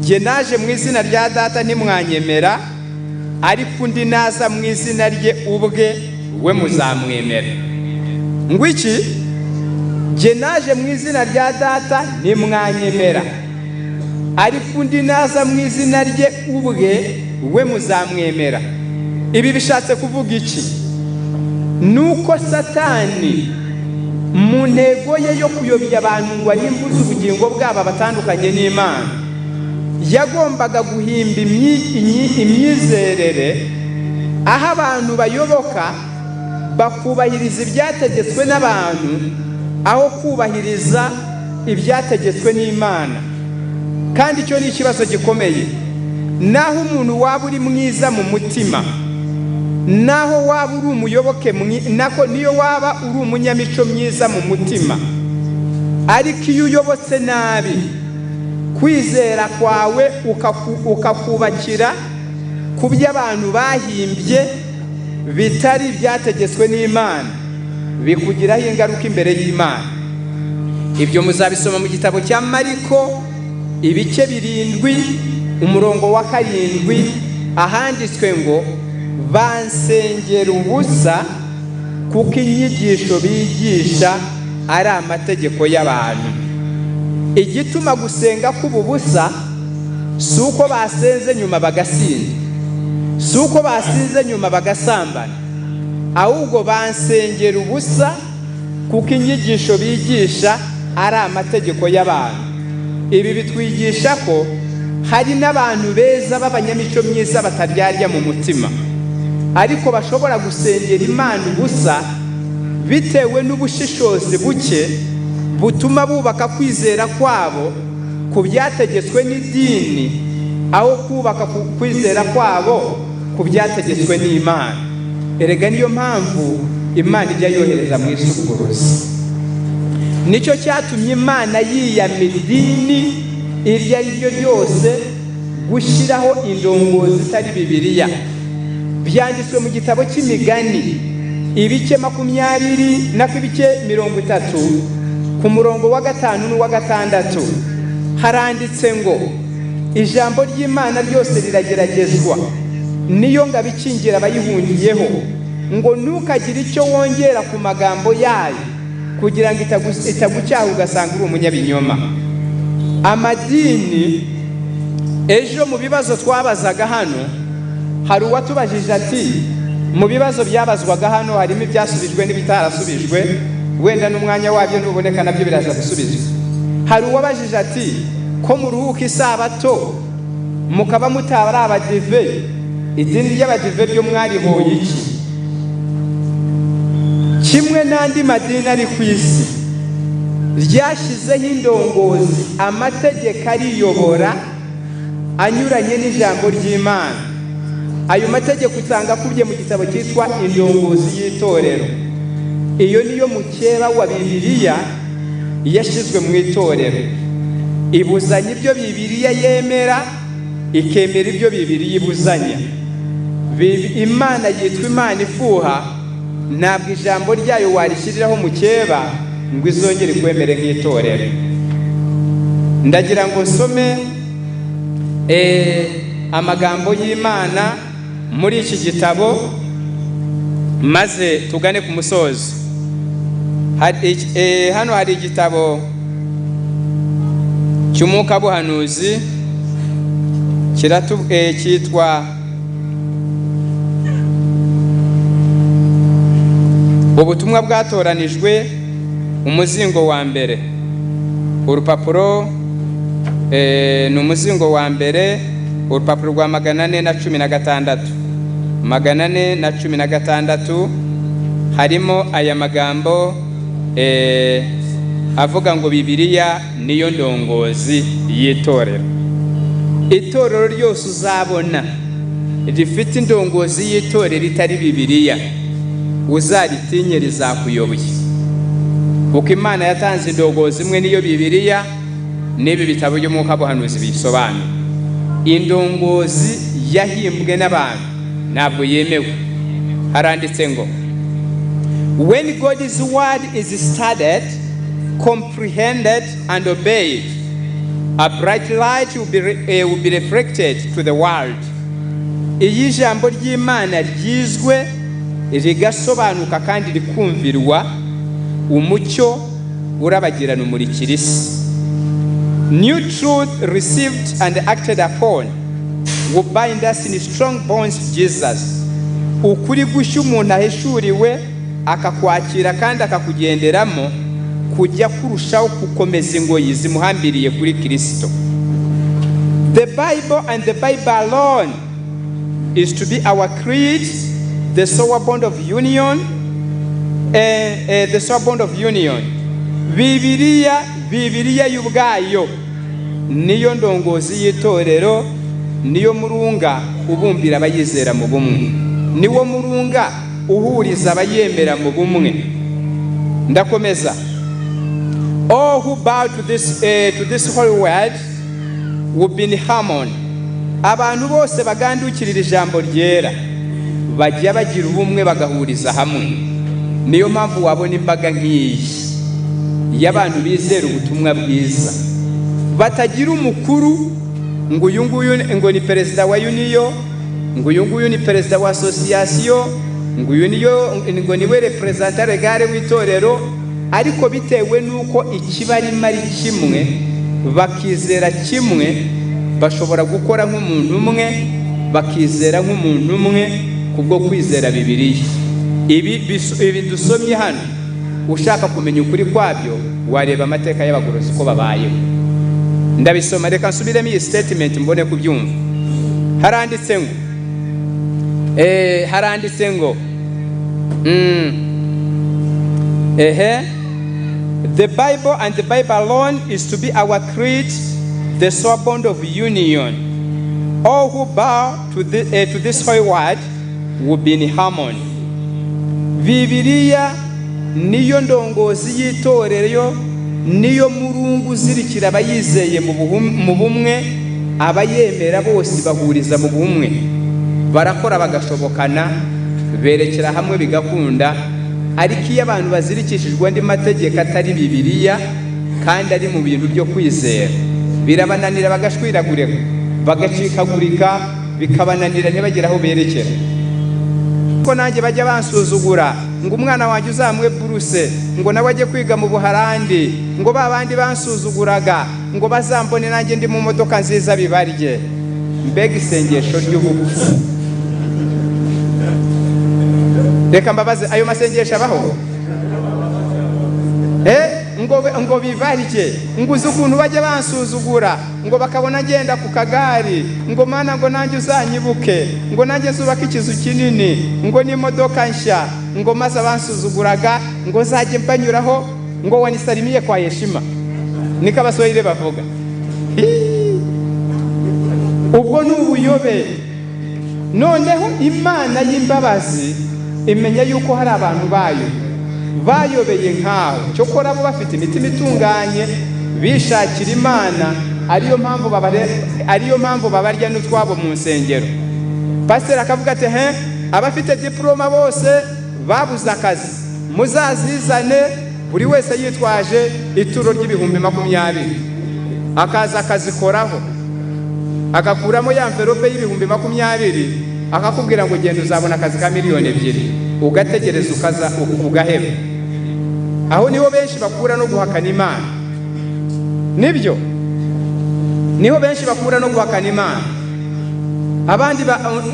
jye naje mu izina rya Data ntimwanyemera, ariko undi naza mu izina rye ubwe we muzamwemera. Ngo iki? Jye naje mu izina rya Data ntimwanyemera, ariko undi naza mu izina rye ubwe we muzamwemera. Ibi bishatse kuvuga iki? Nuko Satani mu ntego ye yo kuyobya abantu ngo arimbuze ubugingo bwabo batandukanye n'Imana, yagombaga guhimba imyizerere aho abantu bayoboka bakubahiriza ibyategetswe n'abantu aho kubahiriza ibyategetswe n'Imana. Kandi icyo ni ikibazo gikomeye. Naho umuntu waba uri mwiza mu mutima, naho waba uri umuyoboke, nako niyo waba uri umunyamico myiza mu mutima, ariko iyo uyobotse nabi, kwizera kwawe ukakubakira ku by'abantu bahimbye bitari byategetswe n'Imana, bikugiraho ingaruka imbere y'Imana. Ibyo muzabisoma mu gitabo cya Mariko ibice 7:7, ahanditswe ngo bansengera ubusa kuko inyigisho bigisha ari amategeko y'abantu. Igituma gusenga k'ububusa si uko basenze nyuma bagasinda, si uko basinze nyuma bagasambana, ahubwo bansengera ubusa kuko inyigisho bigisha ari amategeko y'abantu. Ibi bitwigisha ko hari n'abantu beza b'abanyamico myiza bataryarya mu mutima, ariko bashobora gusengera Imana ubusa bitewe n'ubushishozi buke butuma bubaka kwizera kwabo ku byategetswe n'idini aho kubaka kwizera kwabo ku byategetswe n'Imana. Erega niyo mpamvu Imana ijya yohereza mu isukuruzi. Nicyo cyatumye Imana yiyamira idini iryo ari ryo ryose gushyiraho indongozi zitari Bibiliya. Byanditswe mu gitabo cy'Imigani ibice 20 na ibice 30 ku murongo wa 5 n'uwa 6 haranditse ngo ijambo ry'Imana ryose rirageragezwa, niyo ngabikingira abayihungiyeho, ngo ntukagire icyo wongera ku magambo yayo kugira ngo itagucyaha ugasanga uri umunyabinyoma. Amadini ejo mu bibazo twabazaga hano hari uwatubajije ati mu bibazo byabazwaga hano harimo ibyasubijwe n'ibitarasubijwe, wenda n'umwanya wabyo n'uboneka nabyo biraza gusubizwa. Hari uwabajije ati ko muruhuka isabato mukaba mutabara abadive, idini ry'abadive ryo mwarihoye iki? Kimwe n'andi madini ari ku isi ryashyizeho indongozi, amategeko ariyobora anyuranye n'ijambo ry'Imana. Ayo mategeko usanga akubye mu gitabo cyitwa indongozi y'itorero. Iyo niyo mukeba wa Bibiliya yashyizwe mu itorero, ibuzanya ibyo Bibiliya yemera, ikemera ibyo Bibiliya ibuzanya. Imana yitwa Imana ifuha, ntabwo ijambo ryayo warishyiriraho mukeba ngo izongere kwemere nk'itorero. Ndagira ngo nsome amagambo y'Imana muri iki gitabo maze tugane ku musozo. Hano hari igitabo cy'umwuka buhanuzi cyitwa ubutumwa bwatoranijwe umuzingo wa mbere. Urupapuro ni umuzingo wa mbere, urupapuro rwa 416. 416 harimo aya magambo avuga ngo Bibiliya niyo ndongozi y'itorero. Itorero ryose uzabona rifite indongozi y'itorero itari Bibiliya, uzaritinye rizakuyoboye, kuko Imana yatanze indongozi imwe niyo Bibiliya. N'ibi bitabo by'umwuka buhanuzi bisobanura indongozi yahimbwe n'abantu ntabwo yemewe. Haranditse ngo when God's word is studied, comprehended and obeyed, a bright light will be reflected to the world. Iyi jambo ry'Imana ryizwe rigasobanuka kandi rikumvirwa, umucyo urabagirana umurikira isi. New truth received and acted upon will bind us in strong bonds to Jesus. Ukuri gushya umuntu aheshuriwe akakwakira kandi akakugenderamo kujya kurushaho gukomeza ingoyi zimuhambiriye kuri Kristo. The Bible and the Bible alone is to be our creed, the sole bond of union, the sole bond of union. Bibiliya y'ubwayo niyo ndongozi y'itorero, niyo murunga ubumbira abayizera mu bumwe, niwo murunga uhuriza abayemera mu bumwe. Ndakomeza. All who bow to this holy word will be in harmony. Abantu bose bagandukirira ijambo ryera bajya bagira ubumwe bagahuriza hamwe. Niyo mpamvu wabona imbaga nk'iyi y'abantu bizera ubutumwa bwiza, batagira umukuru ngo uyu nguyu ngo ni perezida wa uniyo, ngo uyu nguyu ni perezida wa association, ngo uyu ngo niwe representa regare w'itorero, ariko bitewe nuko ikibarimo ari kimwe bakizera kimwe, bashobora gukora nk'umuntu umwe, bakizera nk'umuntu umwe kubwo kwizera Bibiliya. Ibi dusomye hano, ushaka kumenya ukuri kwabyo wareba amateka y'abagorozi ko babayeho. Ndabisoma, reka nsubiremo iyi statement mbone kubyumva. Haranditse ngo the Bible and the Bible alone is to be our creed, the sole bond of union. All who bow to this holy word will be in harmony. Bibiliya niyo ndongozi y'itorero, niyo murungu uzirikira abayizeye mu bumwe, abayemera bose bahuriza mu bumwe, barakora bagashobokana, berekera hamwe bigakunda. Ariko iyo abantu bazirikishijwe andi mategeko atari Bibiliya kandi ari mu bintu byo kwizera, birabananira bagashwiragurika, bagacikagurika, bikabananira ntibagera aho berekera. Ko nanjye bajya bansuzugura ngo umwana wanjye uzamwe buruse, ngo nawe ajye kwiga mu Buholandi, ngo babandi bansuzuguraga ngo bazambone nanjye ndi mu modoka nziza bibarye. Mbega isengesho ry'ubupfu! Reka mbabaze, ayo masengesho abaho? Ngo bibarye, ngo uzi ukuntu bajya bansuzugura, ngo bakabona ngenda ku kagari, ngo mana ngo nanjye uzanyibuke, ngo nanjye zubaka ikizu kinini, ngo n'imodoka nshya, ngo maze abansuzuguraga ngo zajye mbanyuraho, ngo wanisalimiye kwa heshima. Niko Abaswahili bavuga. Ubwo ni ubuyobe. Noneho Imana y'imbabazi imenya yuko hari abantu bayo bayobeye nkawe, cyokora abo bafite imitima itunganye bishakira Imana, ariyo mpamvu babarya n'utwabo mu nsengero. Pastor akavuga ati abafite diploma bose babuze akazi, muzazizane buri wese yitwaje ituro ry'ibihumbi 20, akaza akazikoraho, agakuramo ya envelope y'ibihumbi 20, akakubwira ngo genda uzabona akazi ka miliyoni 2, ugategereza ukaza ugaheba. Aho niho benshi bakura no guhakana Imana. Nibyo niho benshi bakura no guhakana Imana. Abandi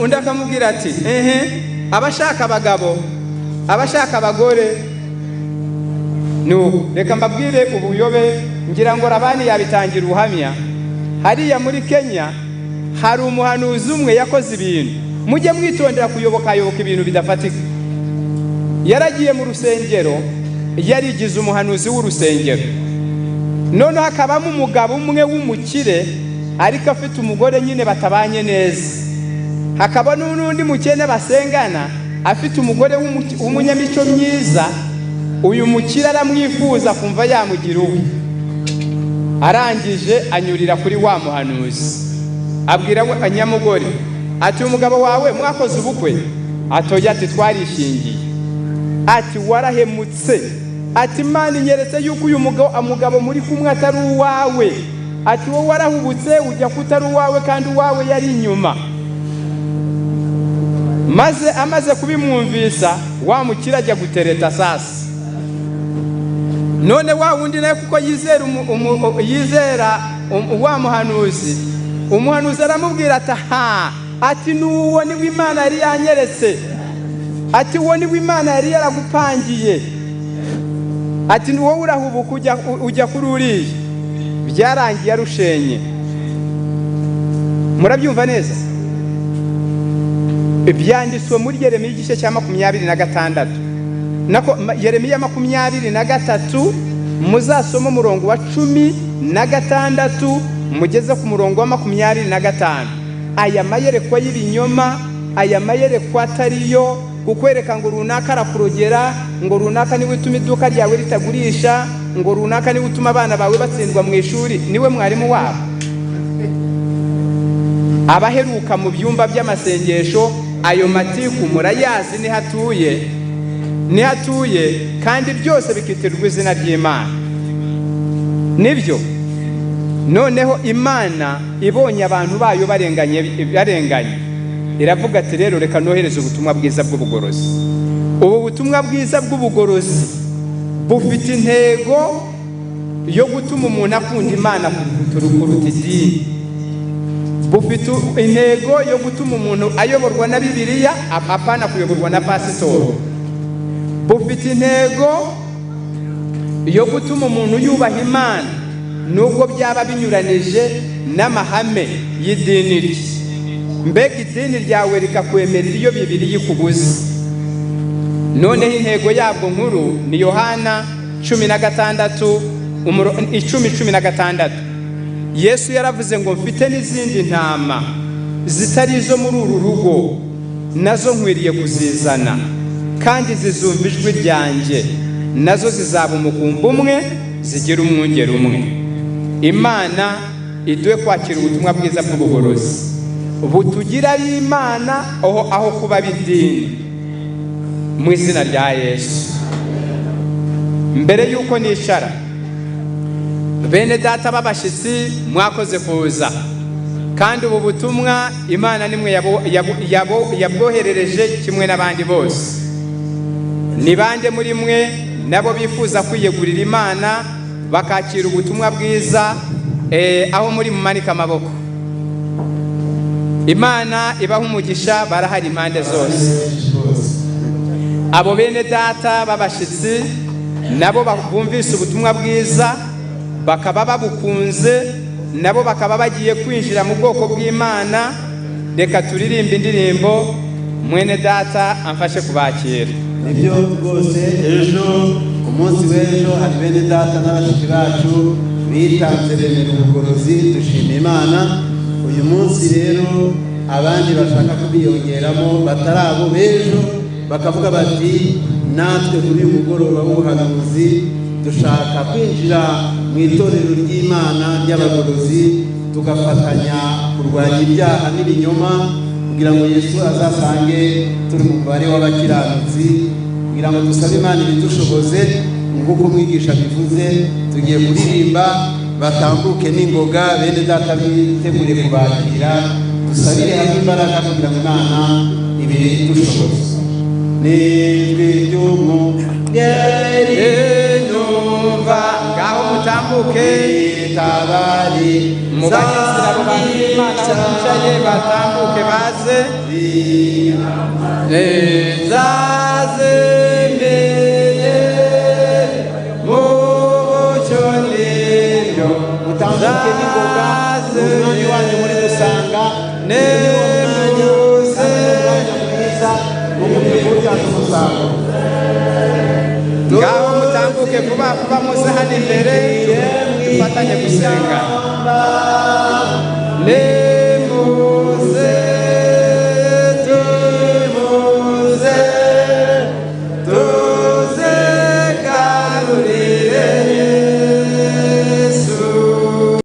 undi akamubwira ati abashaka abagabo, abashaka abagore. Reka mbabwire ubuyobe, ngira ngo Rabani yabitangira ubuhamya. Hariya muri Kenya hari umuhanuzi umwe yakoze ibintu, mujye mwitondera kuyoboka ibintu bidafatika. Yaragiye mu rusengero, yarigize umuhanuzi w'urusengero. None hakabamo umugabo umwe w'umukire, ariko afite umugore nyine batabanye neza. Hakaba n'undi mukene basengana, afite umugore w'umunyamico myiza. Uyu mukire aramwifuza kumva yamugira uwe. Arangije anyurira kuri wa muhanuzi, abwira we anyamugore ati umugabo wawe mwakoze ubukwe? Atoya ati twarishingiye. Ati warahemutse. Ati Imana inyeretse yuko uyu mugabo muri kumwe atari uwawe. Ati wowe warahubutse ujya kutari uwawe kandi uwawe yari inyuma. Maze amaze kubimwumvisa, wa mukira ajya gutereta sasa. None wa wundi naye kuko yizera wa muhanuzi, umuhanuzi aramubwira ati ati nuwo ni w'Imana yari yanyeretse. Ati uwo ni w'Imana yari yaragupangiye. Ati wowe urahubuka ujya kuri uriya. Byarangiye arushenye. Murabyumva neza? Byanditswe muri Yeremiya igice cya 26. Nako Yeremiya 23 muzasoma umurongo wa 16 mugeze ku murongo wa 25. Aya mayerekwa y'ibinyoma, aya mayerekwa atariyo, kukwereka ngo runaka arakurogera, ngo runaka niwe utuma iduka ryawe ritagurisha, ngo runaka niwe utuma abana bawe batsindwa mu ishuri, niwe mwarimu wabo. Abaheruka mu byumba by'amasengesho, ayo matiku murayazi ni hatuye kandi byose bikitirwa izina ry'Imana. Nibyo noneho Imana ibonye abantu bayo barenganye, iravuga ati rero reka nohereze ubutumwa bwiza bw'ubugorozi. Ubu butumwa bwiza bw'ubugorozi bufite intego yo gutuma umuntu akunda Imana kuruta idini. Bufite intego yo gutuma umuntu ayoborwa na Bibiliya apana kuyoborwa na pasitori. Bufite intego yo gutuma umuntu yubaha Imana nubwo byaba binyuranije n'amahame y'idini rye. Mbega idini ryawe rikakwemerera iyo Bibiliya ikubuza. Noneho intego yabwo nkuru ni Yohana 10:16. Yesu yaravuze ngo mfite n'izindi ntama zitari izo muri uru rugo, nazo nkwiriye kuzizana, kandi zizumva ijwi ryanjye, nazo zizaba umukumbi umwe, zigira umwungeri umwe. Imana iduhe kwakira ubutumwa bwiza bw'ubugorozi butugira ari Imana aho kuba bidini, mu izina rya Yesu. Mbere yuko nicara, bene data babashitsi, mwakoze kuza, kandi ubu butumwa Imana nimwe yabwoherereje kimwe n'abandi bose. Ni bande muri mwe nabo bifuza kwiyegurira Imana bakakira ubutumwa bwiza? Aho muri mumanika amaboko. Imana ibaha umugisha, barahari impande zose. Abo bene data babashitsi nabo bumvise ubutumwa bwiza bakaba babukunze, nabo bakaba bagiye kwinjira mu bwoko bw'Imana. Reka turirimbe indirimbo, mwene data amfashe kubakira. Nibyo rwose, ejo ku munsi w'ejo hari bene data n'abashiki bacu bitanze bemera ubugorozi, dushima Imana. Uyu munsi rero abandi bashaka kubiyongeramo batari abo b'ejo, bakavuga bati natwe kuri uyu mugoroba w'ubuhanuzi dushaka kwinjira mu itorero ry'Imana ry'abagorozi, tugafatanya kurwanya ibyaha n'ibinyoma, kugira ngo Yesu azasange turi mu mubare w'abakiranutsi, kugira ngo dusabe Imana ibidushoboze. Nk'uko umwigisha bivuze, tugiye kuririmba batambuke n'ingoga. Bene data bitegure kubakira, dusabire hamwe imbaraga kugira ngo Imana ibidushoboze. Nijwi ry'umugeri numva, ngaho mutambuke tabari mubakiza abo bantu Imana bicaye, batambuke baze zazembeye mu cyonero. mutambuke n'ingoga, umwanya wanyu muri gusanga nemuze ngaho mutambuke vuba vuba, muze hano imbere dufatanye gusenga.